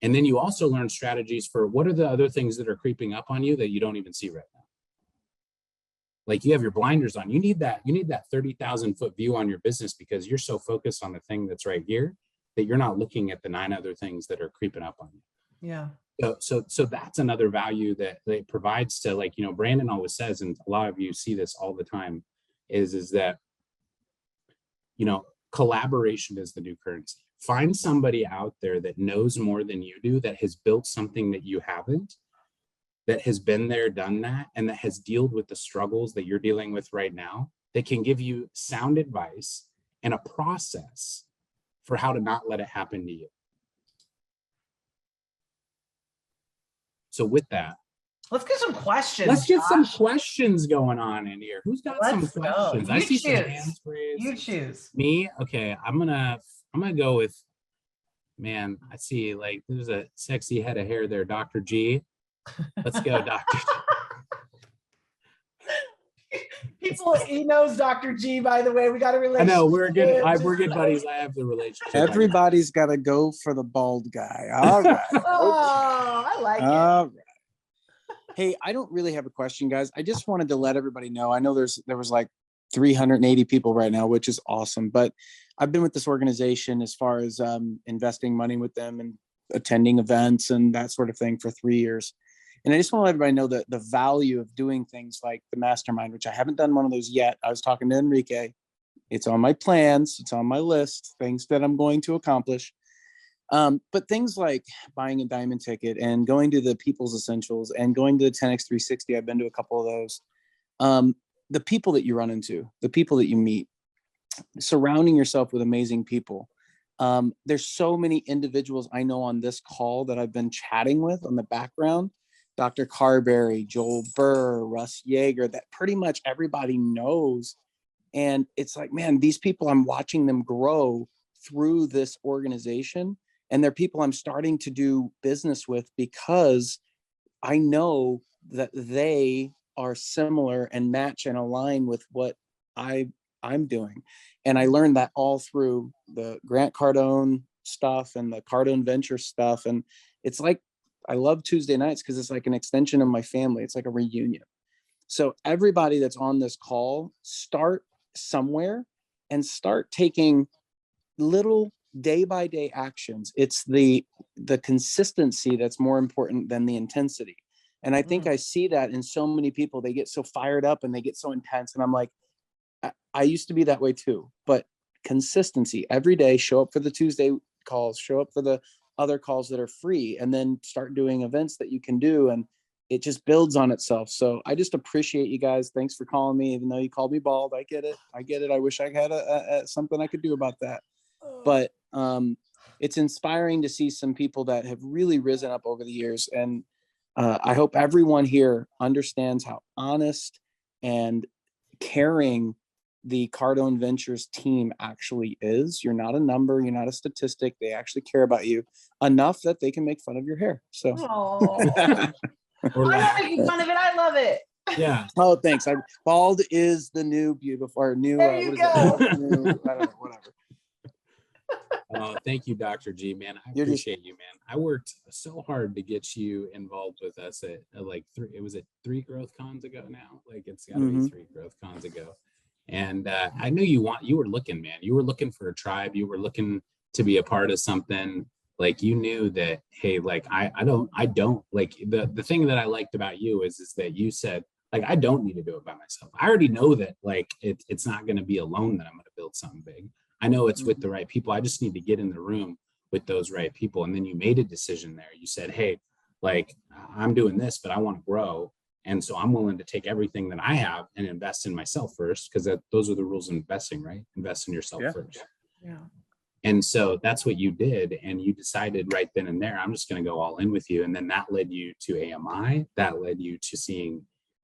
And then you also learn strategies for what are the other things that are creeping up on you that you don't even see right now. Like, you have your blinders on. You need that 30,000 foot view on your business because you're so focused on the thing that's right here that you're not looking at the 9 other things that are creeping up on you. Yeah. So that's another value that it provides to, like, Brandon always says, and a lot of you see this all the time, is that, collaboration is the new currency. Find somebody out there that knows more than you do, that has built something that you haven't, that has been there, done that, and that has dealt with the struggles that you're dealing with right now, that can give you sound advice and a process for how to not let it happen to you. So with that, let's get some questions. Let's get some questions going on in here. Who's got some questions? I see some hands raised. You choose. Me? Okay, I'm gonna go with, man, I see, like, there's a sexy head of hair there, Dr. G. Let's go, Dr. G. He knows Dr. G, by the way. We got a relationship. I know, we're good buddies. I have the relationship. Everybody's got to go for the bald guy. All right. Oh, I like it. All right. Hey, I don't really have a question, guys. I just wanted to let everybody know. I know there was like 380 people right now, which is awesome. But I've been with this organization as far as investing money with them and attending events and that sort of thing for 3 years. And I just want to let everybody know that the value of doing things like the mastermind, which I haven't done one of those yet. I was talking to Enrique. It's on my plans. It's on my list, things that I'm going to accomplish. But things like buying a diamond ticket and going to the People's Essentials and going to the 10x 360, I've been to a couple of those. The people that you run into, the people that you meet, surrounding yourself with amazing people. There's so many individuals I know on this call that I've been chatting with on the background Dr. Carberry, Joel Burr, Russ Yeager, that pretty much everybody knows. And it's like, man, these people, I'm watching them grow through this organization. And they're people I'm starting to do business with because I know that they are similar and match and align with what I'm doing. And I learned that all through the Grant Cardone stuff and the Cardone Venture stuff. And it's like, I love Tuesday nights because it's like an extension of my family. It's like a reunion. So everybody that's on this call, start somewhere and start taking little day by day actions. It's the consistency that's more important than the intensity. And I think I see that in so many people. They get so fired up and they get so intense. And I'm like, I used to be that way too. But consistency every day, show up for the Tuesday calls, show up for the other calls that are free, and then start doing events that you can do. And it just builds on itself. So I just appreciate you guys. Thanks for calling me, even though you called me bald. I get it. I wish I had something I could do about that. But it's inspiring to see some people that have really risen up over the years. And I hope everyone here understands how honest and caring the Cardone Ventures team actually is. You're not a number. You're not a statistic. They actually care about you enough that they can make fun of your hair. So I'm not making fun of it. I love it. Yeah. Oh, thanks. Bald is the new beautiful, or new, There you what is go. it? New, I don't know, whatever. Thank you, Dr. G, man. I appreciate you, man. I worked so hard to get you involved with us at like three growth cons ago now. Like it's gotta be 3 growth cons ago. And I knew you were looking, man. You were looking for a tribe. You were looking to be a part of something. Like you knew that, hey, like I don't like the thing that I liked about you is that you said, like, I don't need to do it by myself. I already know that like it's not going to be alone that I'm going to build something big. I know it's with the right people. I just need to get in the room with those right people. And then you made a decision there. You said, hey, like I'm doing this, but I want to grow. And so I'm willing to take everything that I have and invest in myself first, because those are the rules of investing, right? Invest in yourself first. Yeah. And so that's what you did. And you decided right then and there, I'm just going to go all in with you. And then that led you to AMI. That led you to seeing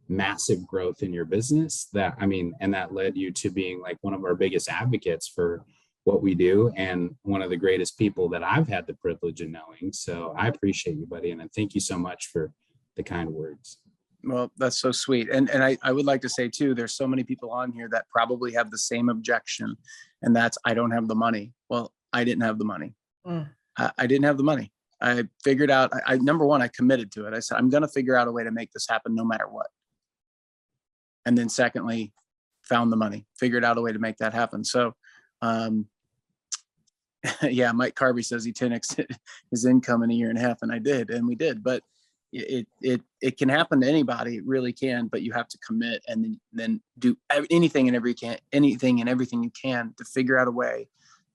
massive growth in your business. And that led you to being like one of our biggest advocates for what we do and one of the greatest people that I've had the privilege of knowing. So I appreciate you, buddy. And I thank you so much for the kind words. Well, that's so sweet. And I would like to say too, there's so many people on here that probably have the same objection, and that's, I don't have the money. Well, I didn't have the money. I didn't have the money. I figured out, number one, I committed to it. I said, I'm going to figure out a way to make this happen no matter what. And then secondly, found the money, figured out a way to make that happen. So, yeah, Mike Carby says he 10x his income in a year and a half. And I did, and we did, but it can happen to anybody. It really can, but you have to commit and then do anything and everything you can to figure out a way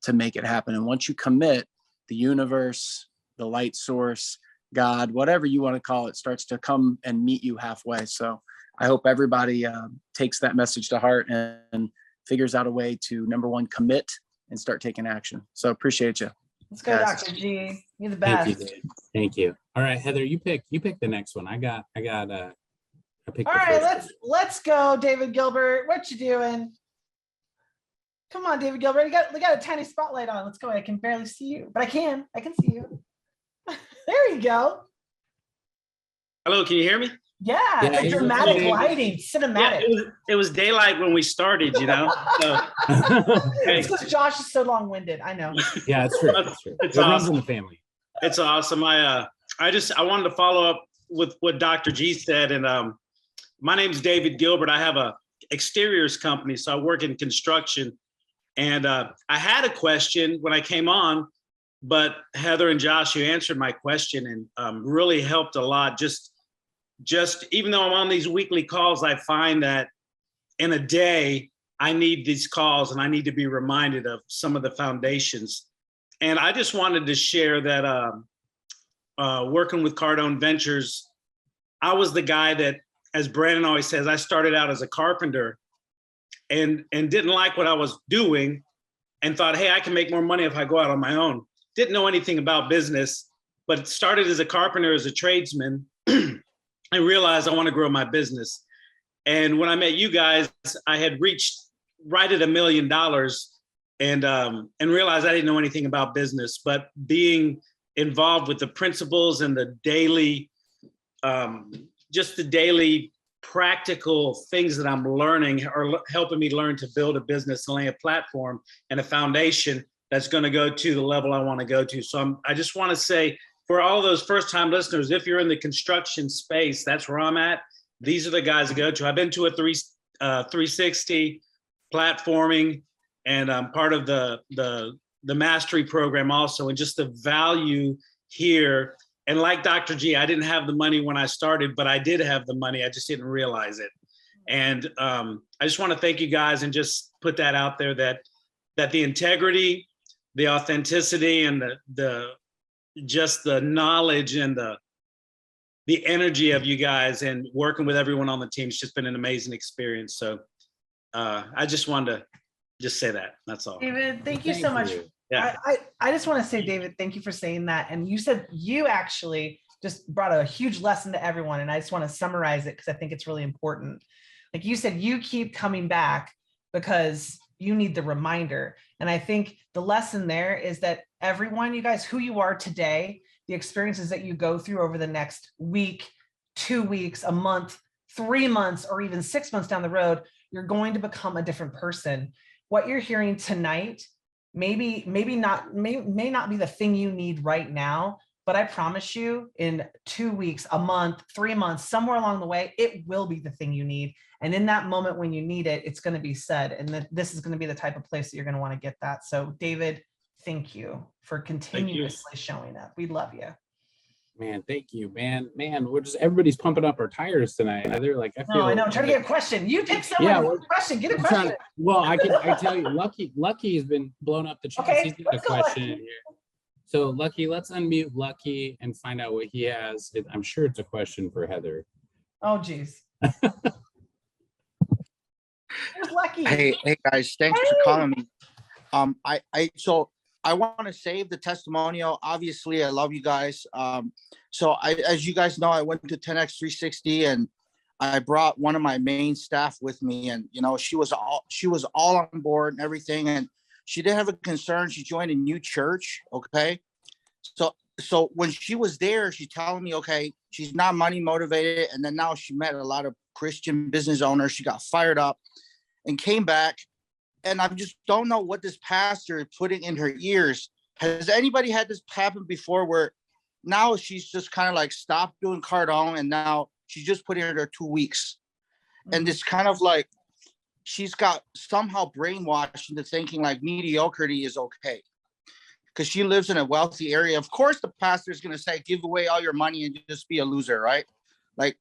to make it happen. And once you commit, the universe, the light source, God, whatever you want to call it, starts to come and meet you halfway. So I hope everybody takes that message to heart and figures out a way to, number one, commit and start taking action. So appreciate you. Let's go, Dr. G. You're the best. Thank you, Dave. Thank you. All right, Heather, you pick the next one. I picked. All right, let's go, David Gilbert. What you doing? Come on, David Gilbert. We got a tiny spotlight on. Let's go. I can barely see you, but I can see you. There you go. Hello, can you hear me? Yeah, it's like dramatic lighting, cinematic. Yeah, it was daylight when we started, you know. So, it's because Josh is so long-winded. I know. Yeah, it's true. It's true. It's It runs awesome. in the family. It's awesome. I wanted to follow up with what Dr. G said, and my name is David Gilbert. I have a exteriors company, so I work in construction. And I had a question when I came on, but Heather and Josh, you answered my question and really helped a lot. Just even though I'm on these weekly calls, I find that in a day, I need these calls and I need to be reminded of some of the foundations. And I just wanted to share that working with Cardone Ventures, I was the guy that, as Brandon always says, I started out as a carpenter and didn't like what I was doing and thought, hey, I can make more money if I go out on my own. Didn't know anything about business, but started as a carpenter, as a tradesman. I realized I want to grow my business. And when I met you guys, I had reached right at $1 million and realized I didn't know anything about business, but being involved with the principles and the daily, just the daily practical things that I'm learning are helping me learn to build a business and lay a platform and a foundation that's going to go to the level I want to go to. So I just want to say, for all those first-time listeners, if you're in the construction space, that's where I'm at. These are the guys to go to. I've been to a 360 platforming, and I'm part of the mastery program also, and just the value here. And like Dr. G, I didn't have the money when I started, but I did have the money. I just didn't realize it. And I just want to thank you guys and just put that out there, that the integrity, the authenticity, and the just the knowledge and the energy of you guys and working with everyone on the team has just been an amazing experience. So I just wanted to just say that. That's all. David, thank you so much. Yeah. I just want to say, David, thank you for saying that. And you said you actually just brought a huge lesson to everyone. And I just want to summarize it because I think it's really important. Like you said, you keep coming back because you need the reminder. And I think the lesson there is that everyone, you guys, who you are today, the experiences that you go through over the next week, 2 weeks, a month, 3 months, or even 6 months down the road, you're going to become a different person. What you're hearing tonight may not be the thing you need right now, but I promise you in 2 weeks, a month, 3 months, somewhere along the way, it will be the thing you need. And in that moment when you need it, it's going to be said. And this is going to be the type of place that you're going to want to get that. So David, thank you for continuously showing up. We love you. Man, thank you, man. We're just, everybody's pumping up our tires tonight. They're like, I feel. No, I know. I'm trying to get a question. You pick someone. Yeah, question. Get a question. I tell you, Lucky has been blown up the charts. Okay, he's got a question here. So Lucky, let's unmute Lucky and find out what he has. I'm sure it's a question for Heather. Oh, geez. Here's Lucky. Hey guys, thanks for calling me. I want to save the testimonial. Obviously, I love you guys. As you guys know, I went to 10X 360 and I brought one of my main staff with me, and she was all on board and everything. And she didn't have a concern. She joined a new church. Okay. So when she was there, she's telling me, okay, she's not money motivated. And then now she met a lot of Christian business owners. She got fired up and came back. And I just don't know what this pastor is putting in her ears. Has anybody had this happen before where now she's just kind of like stopped doing Cardone and now she's just putting her 2 weeks? And it's kind of like she's got somehow brainwashed into thinking like mediocrity is okay because she lives in a wealthy area. Of course, the pastor is going to say, give away all your money and just be a loser, right? Like,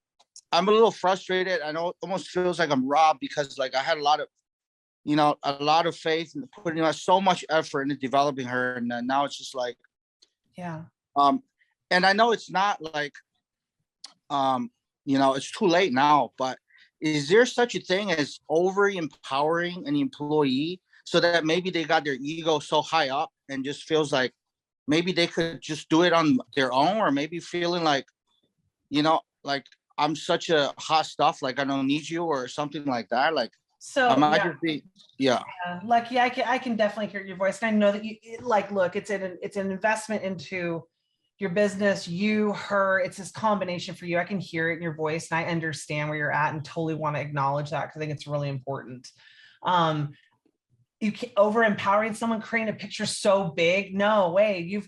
I'm a little frustrated. I know it almost feels like I'm robbed because like I had a lot of faith and putting so much effort into developing her. And now it's just like, yeah. And I know it's not like, it's too late now, but is there such a thing as over empowering an employee so that maybe they got their ego so high up and just feels like maybe they could just do it on their own, or maybe feeling like, like I'm such a hot stuff, like I don't need you or something like that. Like, so yeah. Lucky, I can definitely hear your voice. And I know that look, it's an investment into your business, her, it's this combination for you. I can hear it in your voice and I understand where you're at and totally want to acknowledge that because I think it's really important. You can over empowering someone, creating a picture so big. No way.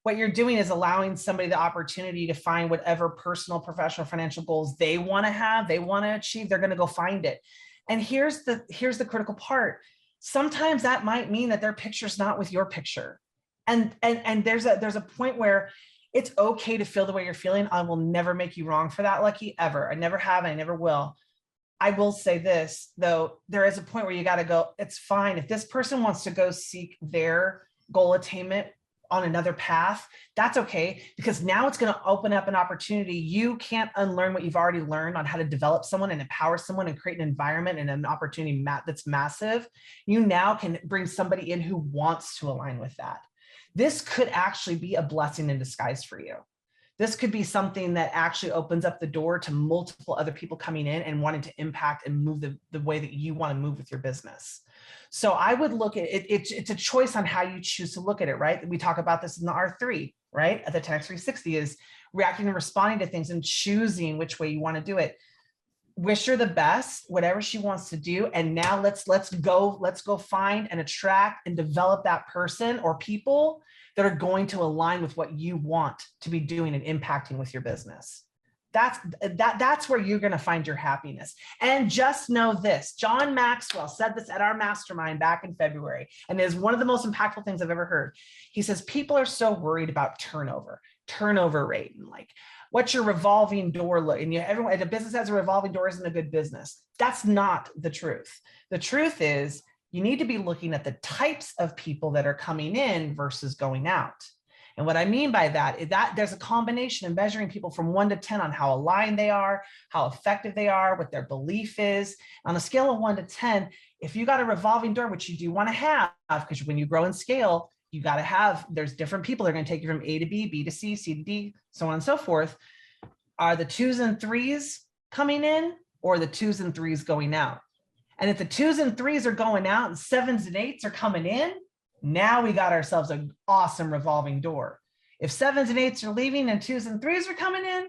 What you're doing is allowing somebody the opportunity to find whatever personal, professional, financial goals they want to have, they want to achieve. They're going to go find it. And here's the critical part. Sometimes that might mean that their picture's not with your picture. And there's a point where it's okay to feel the way you're feeling. I will never make you wrong for that, Lucky, ever. I never have, and I never will. I will say this, though, there is a point where you got to go, it's fine. If this person wants to go seek their goal attainment on another path, that's okay, because now it's going to open up an opportunity. You can't unlearn what you've already learned on how to develop someone and empower someone and create an environment and an opportunity that's massive. You now can bring somebody in who wants to align with that. This could actually be a blessing in disguise for you. This could be something that actually opens up the door to multiple other people coming in and wanting to impact and move the way that you want to move with your business. So I would look at it, it's a choice on how you choose to look at it, right? We talk about this in the R3, right? At the 10X 360 is reacting and responding to things and choosing which way you want to do it. Wish her the best, whatever she wants to do. And now let's go find and attract and develop that person or people that are going to align with what you want to be doing and impacting with your business. That's where you're going to find your happiness. And just know this, John Maxwell said this at our mastermind back in February, and it is one of the most impactful things I've ever heard. He says, people are so worried about turnover rate, and like, what's your revolving door look? And everyone, if a business has a revolving door, isn't a good business. That's not the truth. The truth is you need to be looking at the types of people that are coming in versus going out. And what I mean by that is that there's a combination of measuring people from 1 to 10 on how aligned they are, how effective they are, what their belief is. On a scale of 1 to 10, if you got a revolving door, which you do want to have, because when you grow and scale, you got to have, there's different people that are going to take you from A to B, B to C, C to D, so on and so forth. Are the 2s and 3s coming in, or the 2s and 3s going out? And if the 2s and 3s are going out and 7s and 8s are coming in, now we got ourselves an awesome revolving door. If 7s and 8s are leaving and 2s and 3s are coming in,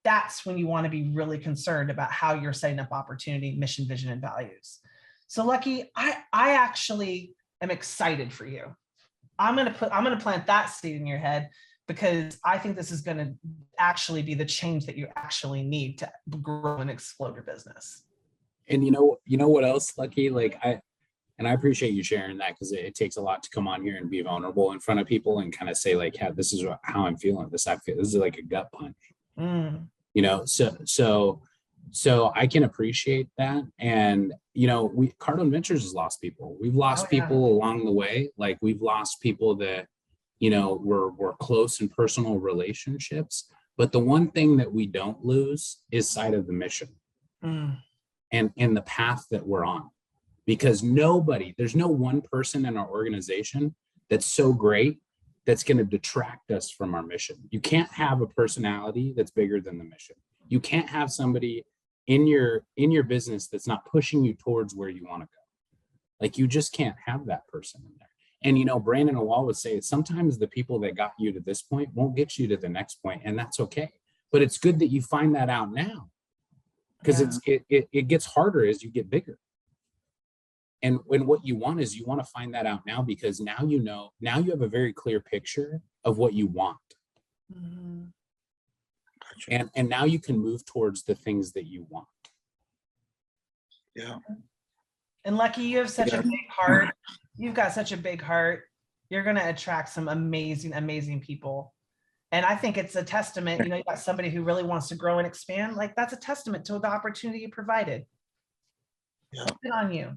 that's when you want to be really concerned about how you're setting up opportunity, mission, vision, and values. So Lucky, I actually am excited for you. I'm going to plant that seed in your head, because I think this is going to actually be the change that you actually need to grow and explode your business. And you know what else, Lucky? Like I appreciate you sharing that, because it takes a lot to come on here and be vulnerable in front of people and kind of say like, yeah, this is how I'm feeling. This is like a gut punch. So I can appreciate that. And Cardone Ventures has lost people. We've lost people along the way. Like we've lost people that were close in personal relationships. But the one thing that we don't lose is sight of the mission and the path that we're on. Because there's no one person in our organization that's so great that's going to detract us from our mission. You can't have a personality that's bigger than the mission. You can't have somebody in your business that's not pushing you towards where you want to go. Like you just can't have that person in there. And Brandon Awal would say sometimes the people that got you to this point won't get you to the next point, and that's okay. But it's good that you find that out now, because it gets harder as you get bigger. And when what you want is you want to find that out now, because now you have a very clear picture of what you want. Mm-hmm. Gotcha. And now you can move towards the things that you want. Yeah. And Lucky, you have such a big heart. You've got such a big heart. You're going to attract some amazing, amazing people. And I think it's a testament, you got somebody who really wants to grow and expand. Like that's a testament to the opportunity you provided. Yeah. Good on you.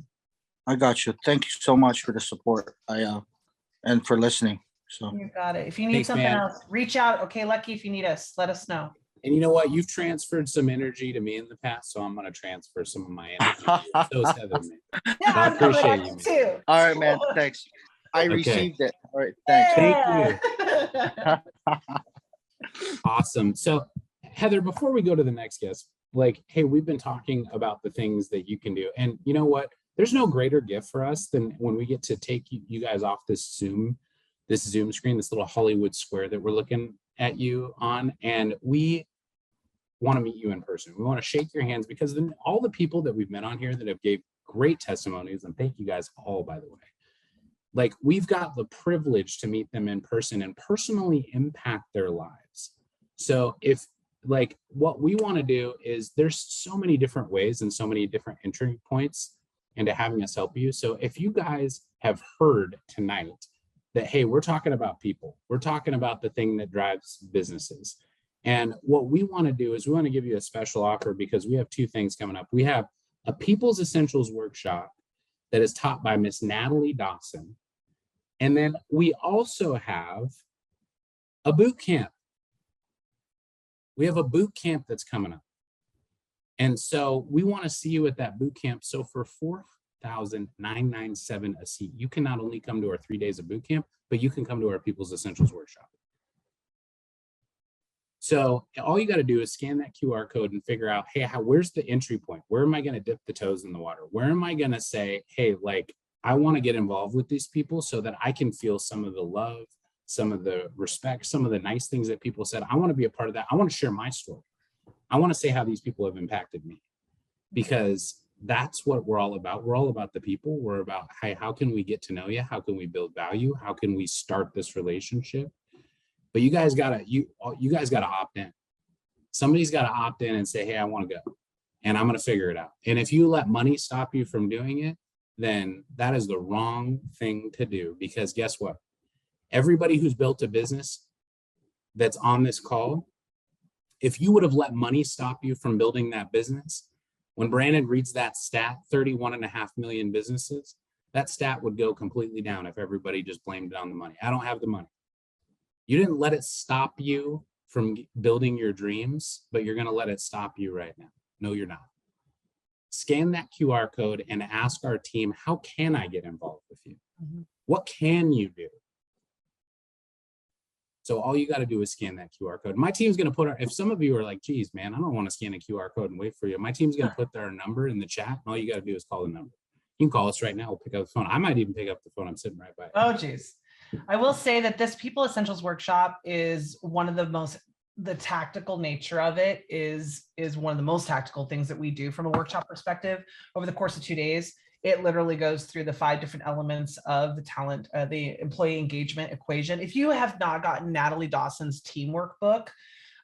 I got you. Thank you so much for the support. And for listening. So you got it. If you need something else, reach out. Okay, Lucky, if you need us, let us know. And you know what? You've transferred some energy to me in the past, so I'm going to transfer some of my energy. So is Heather, man. Yeah, I appreciate you, too. All right, man. Thanks. I received it. All right. Thanks. Thank you. Awesome. So Heather, before we go to the next guest, hey, we've been talking about the things that you can do. And you know what? There's no greater gift for us than when we get to take you guys off this Zoom screen, this little Hollywood square that we're looking at you on. And we want to meet you in person. We want to shake your hands, because then all the people that we've met on here that have gave great testimonies, and thank you guys all, by the way, we've got the privilege to meet them in person and personally impact their lives. So if what we want to do is, there's so many different ways and so many different entry points into having us help you. So if you guys have heard tonight that, hey, we're talking about people, we're talking about the thing that drives businesses. And what we want to do is we want to give you a special offer, because we have two things coming up. We have a People's Essentials workshop that is taught by Miss Natalie Dawson. And then we also have a boot camp. We have a boot camp that's coming up. And so we want to see you at that boot camp. So for $4,997 a seat, you can not only come to our 3 days of boot camp, but you can come to our People's Essentials workshop. So all you got to do is scan that QR code and figure out, hey, where's the entry point? Where am I going to dip the toes in the water? Where am I going to say, hey, like, I want to get involved with these people so that I can feel some of the love, some of the respect, some of the nice things that people said. I want to be a part of that. I want to share my story. I want to say how these people have impacted me, because that's what we're all about. We're all about the people. We're about, hey, how can we get to know you? How can we build value? How can we start this relationship? But you guys gotta opt in. Somebody's got to opt in and say, hey, I want to go, and I'm going to figure it out. And if you let money stop you from doing it, then that is the wrong thing to do, because guess what? Everybody who's built a business that's on this call, if you would have let money stop you from building that business, when Brandon reads that stat, 31.5 million businesses, that stat would go completely down if everybody just blamed it on the money. I don't have the money. You didn't let it stop you from building your dreams, but you're going to let it stop you right now. No, you're not. Scan that QR code and ask our team, how can I get involved with you? Mm-hmm. What can you do? So all you got to do is scan that QR code. My team's going to put if some of you are like, geez, man, I don't want to scan a QR code and wait for you. My team's going to put their number in the chat. And all you got to do is call the number. You can call us right now. We'll pick up the phone. I might even pick up the phone. I'm sitting right by it. Oh, geez. I will say that this People Essentials workshop is one of the tactical nature of it is one of the most tactical things that we do from a workshop perspective. Over the course of 2 days, it literally goes through the 5 different elements of the employee engagement equation. If you have not gotten Natalie Dawson's teamwork book,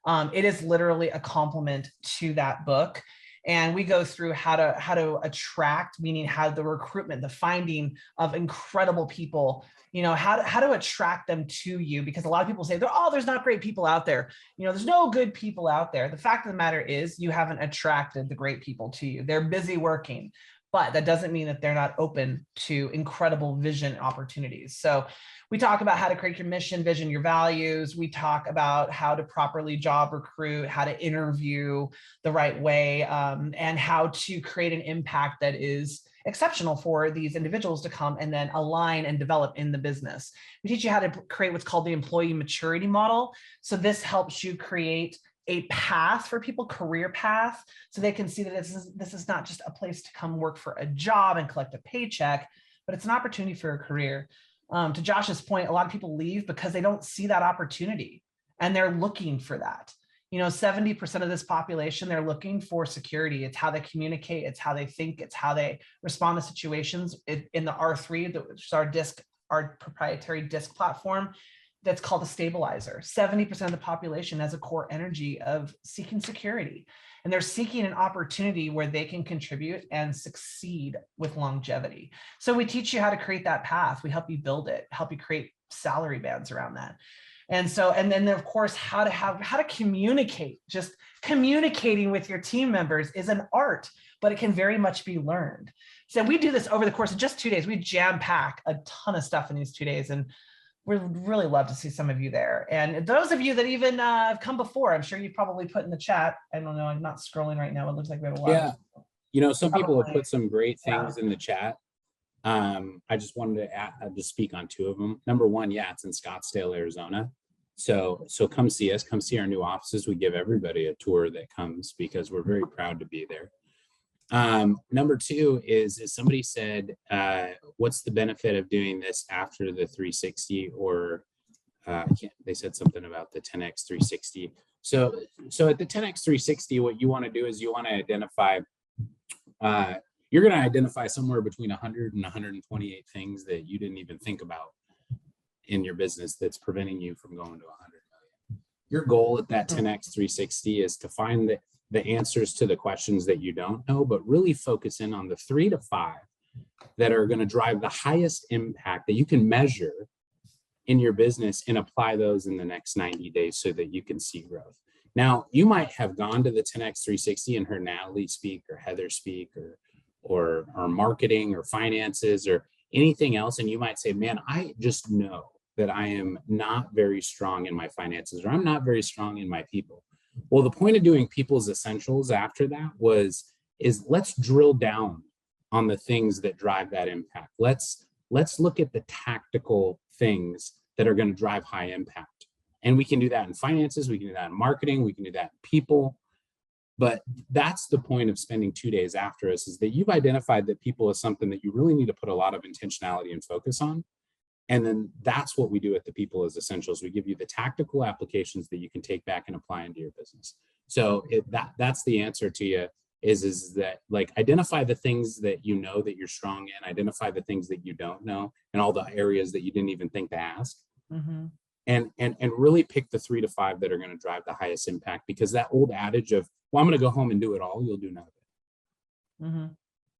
it is literally a complement to that book. And we go through how to attract, meaning how the recruitment, the finding of incredible people, how to attract them to you, because a lot of people say, there's not great people out there. There's no good people out there. The fact of the matter is you haven't attracted the great people to you. They're busy working, but that doesn't mean that they're not open to incredible vision opportunities. So we talk about how to create your mission, vision, your values. We talk about how to properly job recruit, how to interview the right way, and how to create an impact that is exceptional for these individuals to come and then align and develop in the business. We teach you how to create what's called the employee maturity model. So this helps you create a path for people, career path, so they can see that this is not just a place to come work for a job and collect a paycheck, but it's an opportunity for a career. To Josh's point, a lot of people leave because they don't see that opportunity and they're looking for that. 70% of this population, they're looking for security. It's how they communicate, it's how they think, it's how they respond to situations. In the R3, which is our proprietary DISC platform, that's called a stabilizer. 70% of the population has a core energy of seeking security, and they're seeking an opportunity where they can contribute and succeed with longevity. So we teach you how to create that path. We help you build it, help you create salary bands around that. And then of course, how to communicate. Just communicating with your team members is an art, but it can very much be learned. So we do this over the course of just 2 days. We jam pack a ton of stuff in these 2 days, and we'd really love to see some of you there. And those of you that even have come before, I'm sure you probably put in the chat. I don't know, I'm not scrolling right now. It looks like we have a lot. Yeah, some people have put some great things in the chat. I just wanted to speak on 2 of them. Number 1, it's in Scottsdale, Arizona. So come see us, come see our new offices. We give everybody a tour that comes because we're very proud to be there. Number 2 is somebody said, what's the benefit of doing this after the 360, or they said something about the 10X 360. So at the 10X 360, what you want to do is you want to identify, you're going to identify somewhere between 100 and 128 things that you didn't even think about in your business that's preventing you from going to 100 million. Your goal at that 10X 360 is to find the answers to the questions that you don't know, but really focus in on the 3 to 5 that are going to drive the highest impact that you can measure in your business, and apply those in the next 90 days so that you can see growth. Now, you might have gone to the 10X 360 and heard Natalie speak, or Heather speak, or marketing or finances or anything else, and you might say, man, I just know that I am not very strong in my finances, or I'm not very strong in my people. Well, the point of doing People's Essentials after that is let's drill down on the things that drive that impact. Let's look at the tactical things that are going to drive high impact. And we can do that in finances, we can do that in marketing, we can do that in people. But that's the point of spending 2 days after us, is that you've identified that people is something that you really need to put a lot of intentionality and focus on. And then that's what we do at the People is Essentials. We give you the tactical applications that you can take back and apply into your business. So that's the answer to you is that, like, identify the things that you know that you're strong in, identify the things that you don't know, and all the areas that you didn't even think to ask. Mm-hmm. And really pick the 3 to 5 that are going to drive the highest impact, because that old adage of, well, I'm going to go home and do it all, you'll do nothing. Mm-hmm.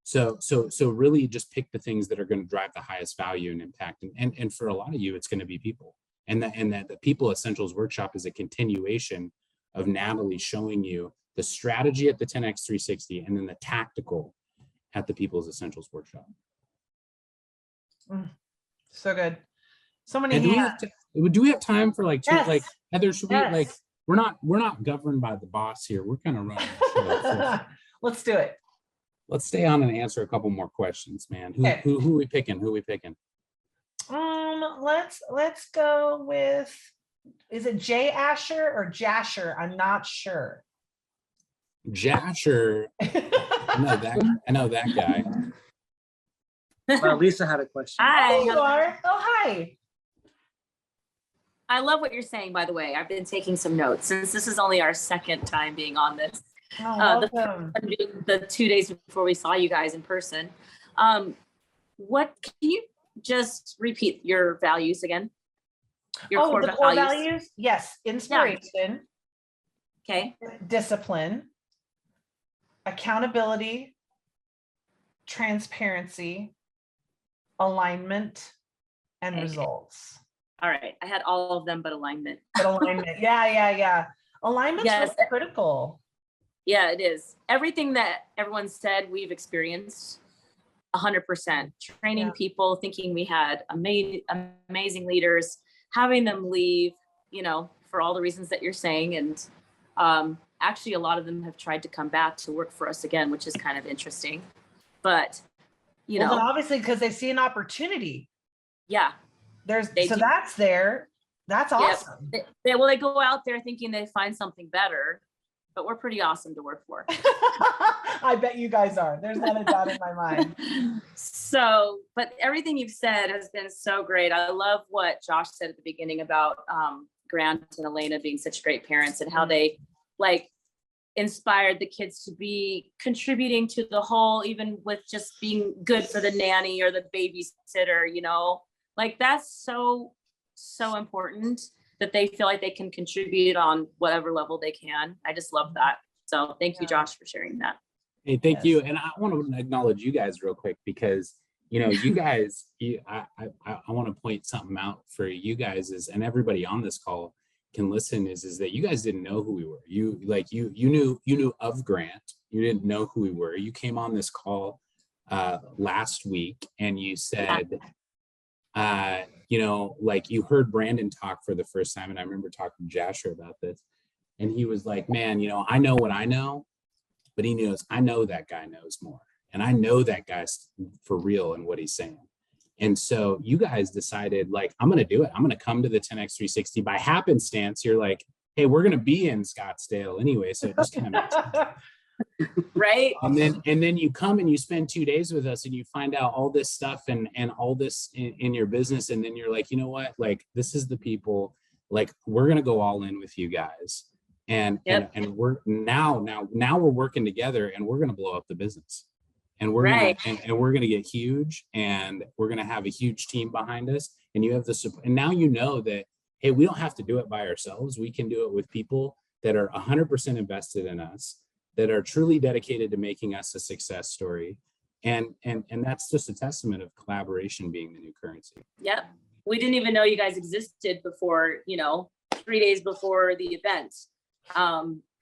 So really just pick the things that are going to drive the highest value and impact. And for a lot of you, it's going to be people. And that the People Essentials Workshop is a continuation of Natalie showing you the strategy at the 10X 360 and then the tactical at the People's Essentials Workshop. So good. So many And do we have time for like two, yes. like Heather, should yes. we, like, we're not governed by the boss here. We're kind of running the show. So let's do it. let's stay on and answer a couple more questions, man. Okay. Who we picking? Who we picking? Let's go with, is it Jay Asher or Jasher? I'm not sure. Jasher. I know that guy. Well, Lisa had a question. Hi. There you are. Oh, hi. I love what you're saying, by the way. I've been taking some notes since this is only our second time being on this. Oh, welcome. The 2 days before we saw you guys in person. What can you just repeat your values again? Your core values? Yes. Inspiration. Yeah. Okay. Discipline. Accountability. Transparency. Alignment. And results. All right. I had all of them but alignment. But alignment. Yeah. Alignment's yes. really critical. Yeah, it is. Everything that everyone said, we've experienced 100%. Training people, thinking we had amazing leaders, having them leave, for all the reasons that you're saying. And actually, a lot of them have tried to come back to work for us again, which is kind of interesting. But, then obviously, because they see an opportunity. Yeah. That's there. That's awesome. Yep. They go out there thinking they find something better, but we're pretty awesome to work for. I bet you guys are. There's not a doubt in my mind. So, but everything you've said has been so great. I love what Josh said at the beginning about Grant and Elena being such great parents and how they inspired the kids to be contributing to the whole, even with just being good for the nanny or the babysitter, that's so important that they feel like they can contribute on whatever level they can. I just love that. So thank you, Josh, for sharing that. Hey, thank you. And I want to acknowledge you guys real quick because, you guys, I want to point something out for you guys and everybody on this call can listen is that you guys didn't know who we were. You knew of Grant. You didn't know who we were. You came on this call last week and you said, you heard Brandon talk for the first time. And I remember talking to Jasher about this. And he was like, man, I know what I know, but I know that guy knows more. And I know that guy's for real in what he's saying. And so you guys decided, I'm going to do it. I'm going to come to the 10X 360 by happenstance. You're like, hey, we're going to be in Scottsdale anyway. So it just kind of makes sense. Right. And then you come and you spend 2 days with us and you find out all this stuff and all this in your business. And then you're like, you know what? This is the people, we're going to go all in with you guys. And we're now we're working together and we're going to blow up the business. And we're we're going to get huge and we're going to have a huge team behind us. And you have the support. And now that, hey, we don't have to do it by ourselves. We can do it with people that are 100% invested in us, that are truly dedicated to making us a success story. And that's just a testament of collaboration being the new currency. Yep. We didn't even know you guys existed before, 3 days before the event.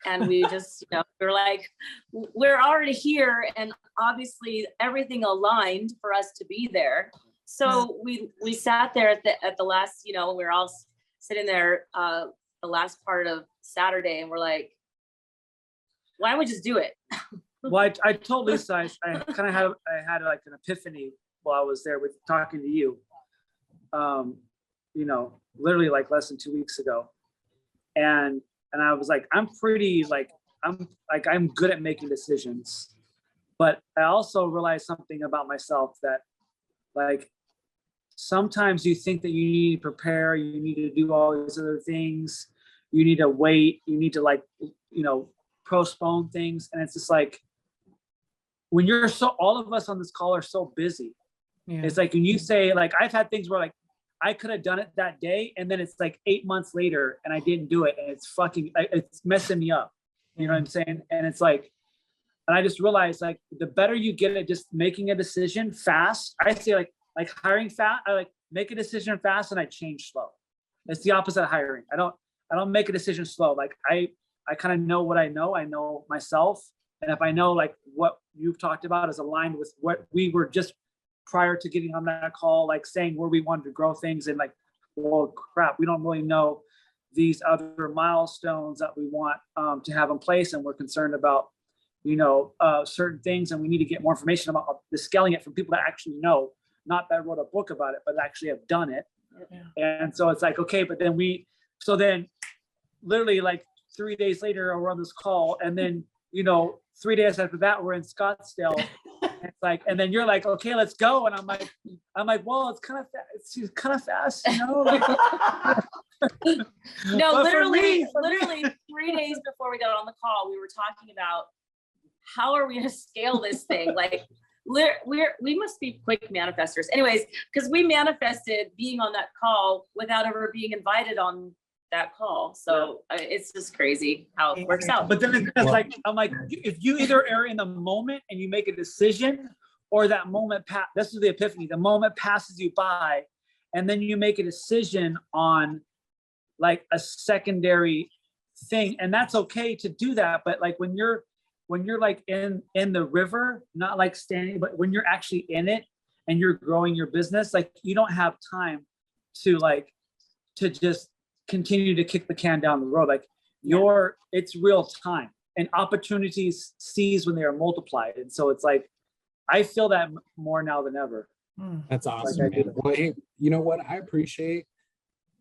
And we just, we're like, we're already here. And obviously everything aligned for us to be there. So we sat there at the last, we were all sitting there the last part of Saturday and we're like, why don't we just do it? Well, I told Lisa, I kind of had like an epiphany while I was there with talking to you, literally like less than 2 weeks ago. And I was like, I'm good at making decisions. But I also realized something about myself, that like sometimes you think that you need to prepare, you need to do all these other things, you need to wait, you need to like, you know, postpone things. And it's just like, when you're all of us on this call are so busy. Yeah. It's like, when you say, like, I've had things where like, I could have done it that day, and then it's like 8 months later and I didn't do it, and it's messing me up. You know what I'm saying? And it's like, and I just realized, like, the better you get at just making a decision fast, I say like hiring fast, I like make a decision fast and I change slow. It's the opposite of hiring. I don't make a decision slow. Like I kind of know what I know myself. And if I know like what you've talked about is aligned with what we were just prior to getting on that call, like saying where we wanted to grow things, and like, well, crap, we don't really know these other milestones that we want to have in place. And we're concerned about, you know, certain things, and we need to get more information about the scaling it from people that actually know, not that wrote a book about it, but actually have done it. Yeah. And so it's like, okay, but then then literally like 3 days later, we're on this call, and then, you know, 3 days after that, we're in Scottsdale. It's like, and then you're like, okay, let's go. And I'm like, well, it's kind of fast, you know? Like, no, literally 3 days before we got on the call, we were talking about how are we going to scale this thing? Like, we must be quick manifestors. Anyways, because we manifested being on that call without ever being invited on that call. So it's just crazy how it works out. But then it's like, I'm like, if you either are in the moment and you make a decision, or that moment this is the epiphany, the moment passes you by, and then you make a decision on like a secondary thing, and that's okay to do that. But like when you're like in the river, not like standing, but when you're actually in it and you're growing your business, like you don't have time to just continue to kick the can down the road. Like it's real time, and opportunities seize when they are multiplied. And so it's like, I feel that more now than ever. That's awesome. Like well, hey, you know what?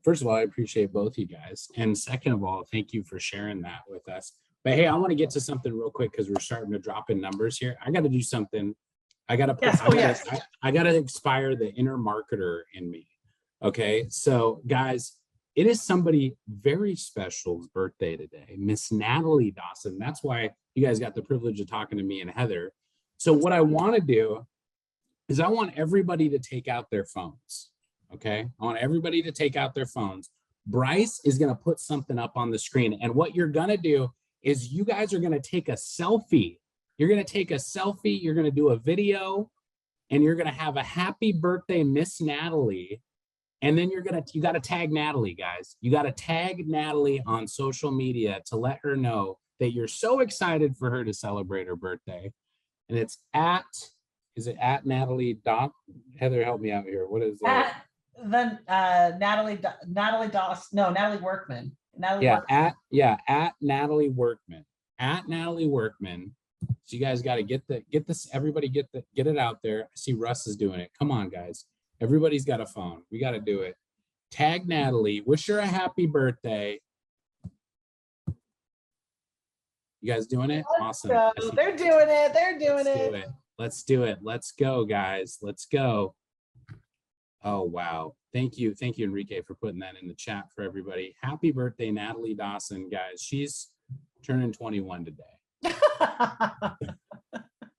First of all, I appreciate both you guys. And second of all, thank you for sharing that with us. But hey, I want to get to something real quick because we're starting to drop in numbers here. I got to do something. I got to inspire the inner marketer in me. Okay. So guys, it is somebody very special's birthday today, Miss Natalie Dawson. That's why you guys got the privilege of talking to me and Heather. So what I want to do is I want everybody to take out their phones. Okay. I want everybody to take out their phones. Bryce is going to put something up on the screen. And what you're going to do is you guys are going to take a selfie. You're going to take a selfie. You're going to do a video, and you're going to have a happy birthday, Miss Natalie. And then you got to tag Natalie, guys. You got to tag Natalie on social media to let her know that you're so excited for her to celebrate her birthday. And it's is it at Natalie Dot? Heather, help me out here. What is that? Natalie Dawson. No, Natalie Workman. At Natalie Workman. At Natalie Workman. So you guys got to get this. Everybody get it out there. I see Russ is doing it. Come on, guys. Everybody's got a phone. We got to do it. Tag Natalie. Wish her a happy birthday. You guys doing it? Awesome. They're doing it. Let's do it. Let's go, guys. Let's go. Oh, wow. Thank you, Enrique, for putting that in the chat for everybody. Happy birthday, Natalie Dawson, guys. She's turning 21 today.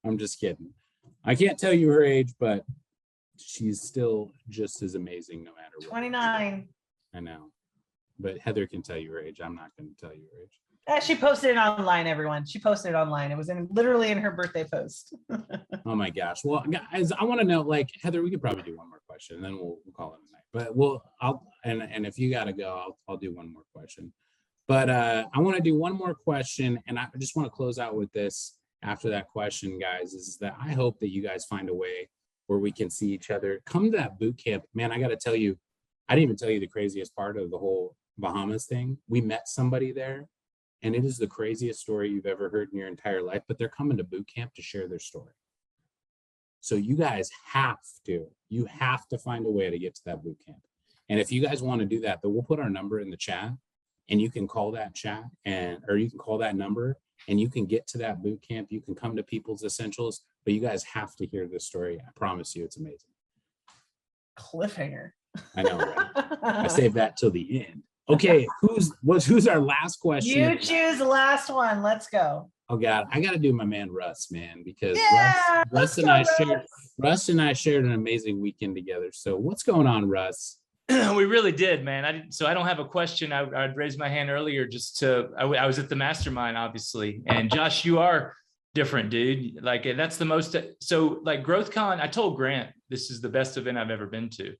I'm just kidding. I can't tell you her age, but she's still just as amazing no matter what. 29. I know. But Heather can tell you her age. I'm not going to tell you her age. She posted it online, everyone. She posted it online. It was literally in her birthday post. Oh my gosh. Well, guys, I want to know, like, Heather, we could probably do one more question and then we'll call it a night. But and if you got to go, I'll do one more question. But I want to do one more question, and I just want to close out with this after that question, guys, is that I hope that you guys find a way where we can see each other. Come to that boot camp. Man, I got to tell you, I didn't even tell you the craziest part of the whole Bahamas thing. We met somebody there, and it is the craziest story you've ever heard in your entire life, but they're coming to boot camp to share their story. So you guys have to find a way to get to that boot camp. And if you guys want to do that, then we'll put our number in the chat. and you can call that chat or you can call that number and you can get to that boot camp. You can come to People's Essentials, but you guys have to hear this story. I promise you, it's amazing. Cliffhanger. I know, right? I saved that till the end. Okay, who's our last question? You choose the last one. Let's go. Oh God, I got to do my man Russ, man, because Yeah, Russ and I shared an amazing weekend together. So what's going on, Russ? We really did, man. I don't have a question. I'd raised my hand earlier I was at the mastermind, obviously. And Josh, you are different, dude. Like that's the most, so like GrowthCon, I told Grant, this is the best event I've ever been to.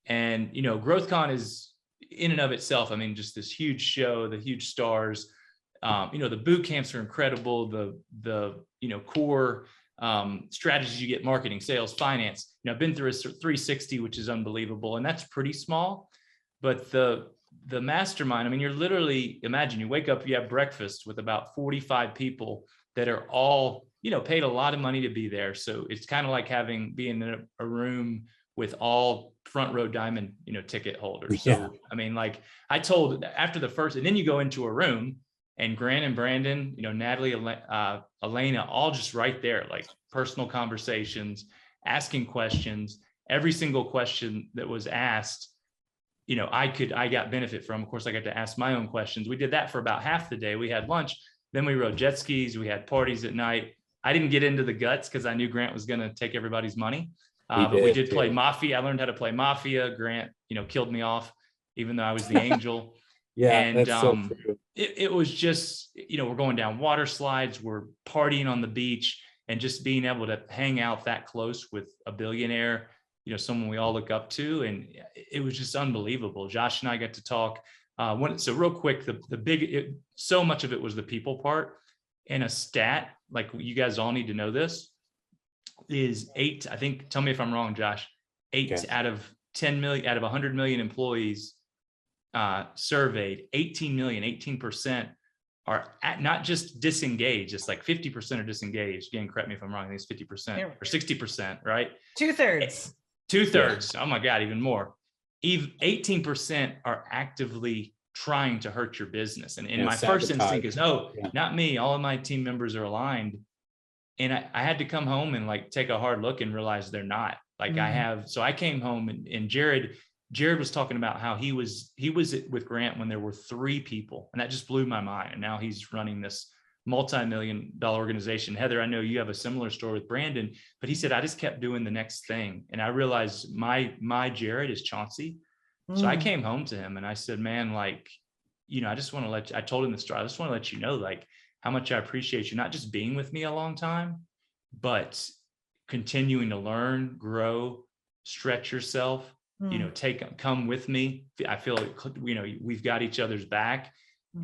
And, you know, GrowthCon is in and of itself, I mean, just this huge show, the huge stars, you know, the boot camps are incredible. The you know, core strategies you get, marketing, sales, finance. You know, I've been through a 360, which is unbelievable, and that's pretty small. But the mastermind, I mean, you're literally, imagine you wake up, you have breakfast with about 45 people that are all, you know, paid a lot of money to be there. So it's kind of like being in a room with all front row diamond, you know, ticket holders. So, Yeah. I mean, like I told after the first, and then you go into a room and Grant and Brandon, you know, Natalie, Elena, all just right there, like personal conversations, asking questions. Every single question that was asked, you know, I got benefit from. Of course, I got to ask my own questions. We did that for about half the day. We had lunch, then we rode jet skis. We had parties at night. I didn't get into the guts because I knew Grant was going to take everybody's money. But we did play Mafia. I learned how to play Mafia. Grant, you know, killed me off, even though I was the angel. Yeah, and that's so true. It was just, you know, we're going down water slides, we're partying on the beach, and just being able to hang out that close with a billionaire, you know, someone we all look up to. And it was just unbelievable. Josh and I got to talk. So real quick, so much of it was the people part. And a stat, like you guys all need to know this, is 8, I think, tell me if I'm wrong, Josh, 8 Okay. out of 10 million, out of 100 million employees surveyed, 18% are not just disengaged. It's like 50% are disengaged. Again, correct me if I'm wrong. I think it's 50% or 60%, right? 2/3. 2/3. Oh my God, even more. 18% are actively trying to hurt your business. And my first instinct is, no, not me. All of my team members are aligned. And I had to come home and like take a hard look and realize they're not. Like so I came home and Jared was talking about how he was with Grant when there were 3 people, and that just blew my mind. And now he's running this multi-million-dollar organization. Heather, I know you have a similar story with Brandon, but he said, I just kept doing the next thing. And I realized my Jared is Chauncey. So I came home to him and I said, man, like, you know, I told him the story. I just want to let you know, like, how much I appreciate you, not just being with me a long time, but continuing to learn, grow, stretch yourself, you know, come with me. I feel like, you know, we've got each other's back.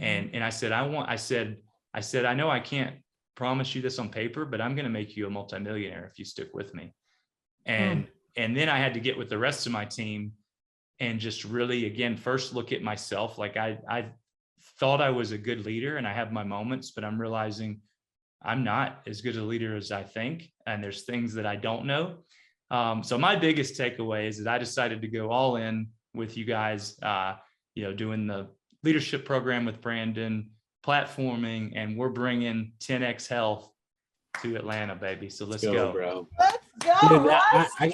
And I said, I know I can't promise you this on paper, but I'm going to make you a multimillionaire if you stick with me. And then I had to get with the rest of my team and just really, again, first look at myself. Like I thought I was a good leader and I have my moments, but I'm realizing I'm not as good a leader as I think. And there's things that I don't know. So my biggest takeaway is that I decided to go all in with you guys, you know, doing the leadership program with Brandon, platforming, and we're bringing 10X Health to Atlanta, baby. So let's go, bro. Let's go,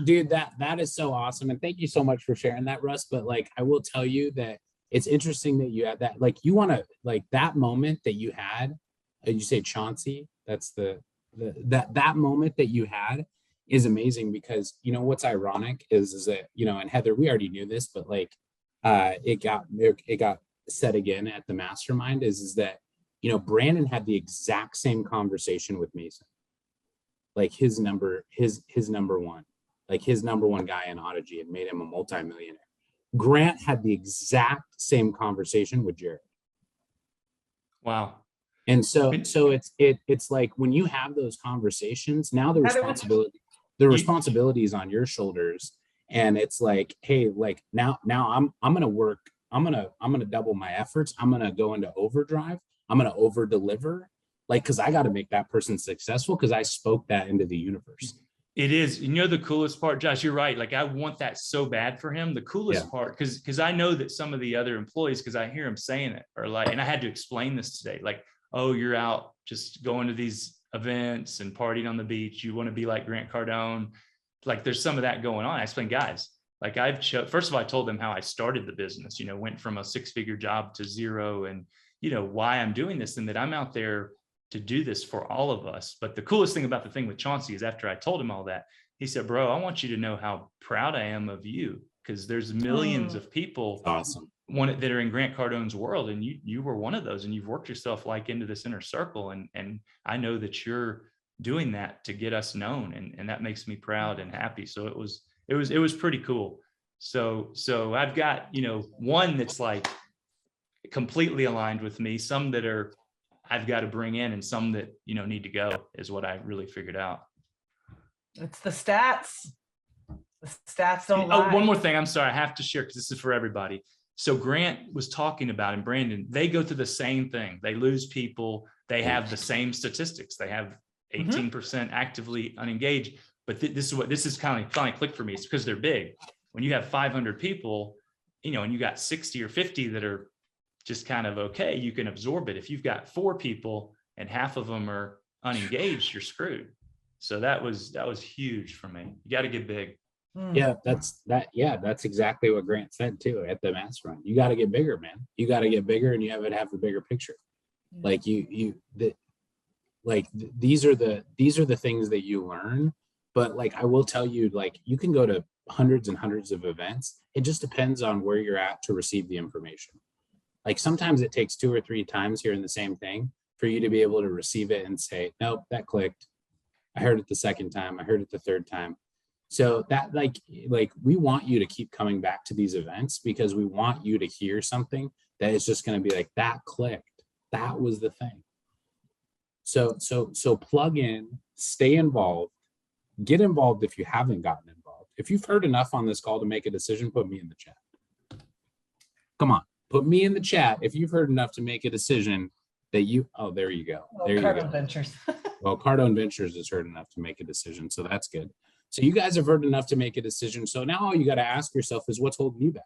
Dude, that is so awesome. And thank you so much for sharing that, Russ. But like, I will tell you that it's interesting that you had that, like, you want to, like, that moment that you had, you say Chauncey, that's that moment that you had is amazing, because, you know, what's ironic is that, you know, and Heather, we already knew this, but like, it got said again at the mastermind is that, you know, Brandon had the exact same conversation with Mason, like his number one, like his number one guy in Audigy, and made him a multimillionaire. Grant had the exact same conversation with Jared. Wow. And so it's like when you have those conversations, now the responsibility is on your shoulders. And it's like, hey, like now I'm gonna double my efforts. I'm gonna go into overdrive. I'm gonna over deliver, like, because I got to make that person successful, because I spoke that into the universe. It is. You know, the coolest part, Josh, you're right. Like, I want that so bad for him. The coolest part, because I know that some of the other employees, because I hear him saying it, are like, and I had to explain this today, like, oh, you're out just going to these events and partying on the beach. You want to be like Grant Cardone. Like, there's some of that going on. I explained, guys, like, first of all, I told them how I started the business, you know, went from a 6-figure job to 0, and, you know, why I'm doing this, and that I'm out there to do this for all of us. But the coolest thing about the thing with Chauncey is, after I told him all that, he said, bro, I want you to know how proud I am of you, because there's millions of people that are in Grant Cardone's world, and you were one of those, and you've worked yourself like into this inner circle, and I know that you're doing that to get us known, and that makes me proud and happy. So it was pretty cool. So I've got, you know, one that's like completely aligned with me, some that are I've got to bring in, and some that, you know, need to go, is what I really figured out. It's the stats. The stats don't lie. Oh, one more thing. I'm sorry. I have to share, because this is for everybody. So Grant was talking about, and Brandon, they go through the same thing. They lose people. They have the same statistics. They have 18% actively unengaged. But this is kind of finally clicked for me. It's because they're big. When you have 500 people, you know, and you got 60 or 50 that are just kind of okay, you can absorb it. If you've got 4 people and half of them are unengaged, you're screwed. So that was huge for me. You got to get big. Yeah, that's exactly what Grant said too at the mastermind. You got to get bigger, man. You got to get bigger, and you have to have the bigger picture. Like these are the things that you learn. But like, I will tell you, like, you can go to hundreds and hundreds of events. It just depends on where you're at to receive the information. Like, sometimes it takes 2 or 3 times hearing the same thing for you to be able to receive it and say, nope, that clicked. I heard it the second time. I heard it the third time. So that like we want you to keep coming back to these events, because we want you to hear something that is just going to be like, that clicked. That was the thing. So plug in, stay involved, get involved if you haven't gotten involved. If you've heard enough on this call to make a decision, put me in the chat. Come on, put me in the chat if you've heard enough to make a decision that you, oh, there you go. There you go. Cardone Ventures. Well, Cardone Ventures has heard enough to make a decision, so that's good. So you guys have heard enough to make a decision. So now all you got to ask yourself is, what's holding you back?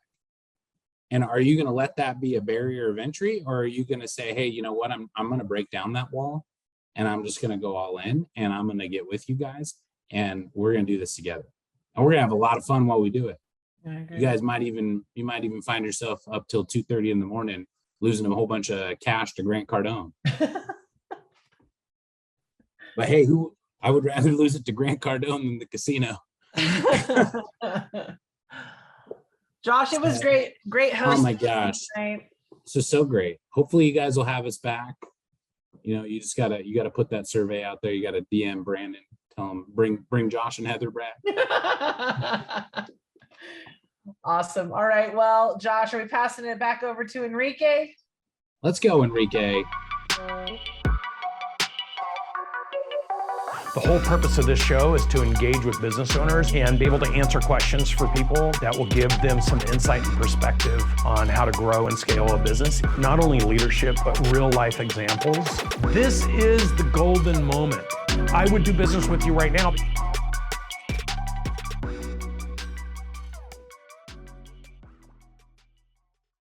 And are you going to let that be a barrier of entry, or are you going to say, hey, you know what, I'm going to break down that wall, and I'm just going to go all in, and I'm going to get with you guys, and we're going to do this together, and we're going to have a lot of fun while we do it. You guys might even find yourself up till 2:30 in the morning losing a whole bunch of cash to Grant Cardone. But hey, I would rather lose it to Grant Cardone than the casino. Josh, it was great host. Oh my gosh. So great. Hopefully you guys will have us back. You know, you gotta put that survey out there. You gotta DM Brandon, tell him bring Josh and Heather back. Awesome. All right. Well, Josh, are we passing it back over to Enrique? Let's go, Enrique. The whole purpose of this show is to engage with business owners and be able to answer questions for people that will give them some insight and perspective on how to grow and scale a business. Not only leadership, but real life examples. This is the golden moment. I would do business with you right now.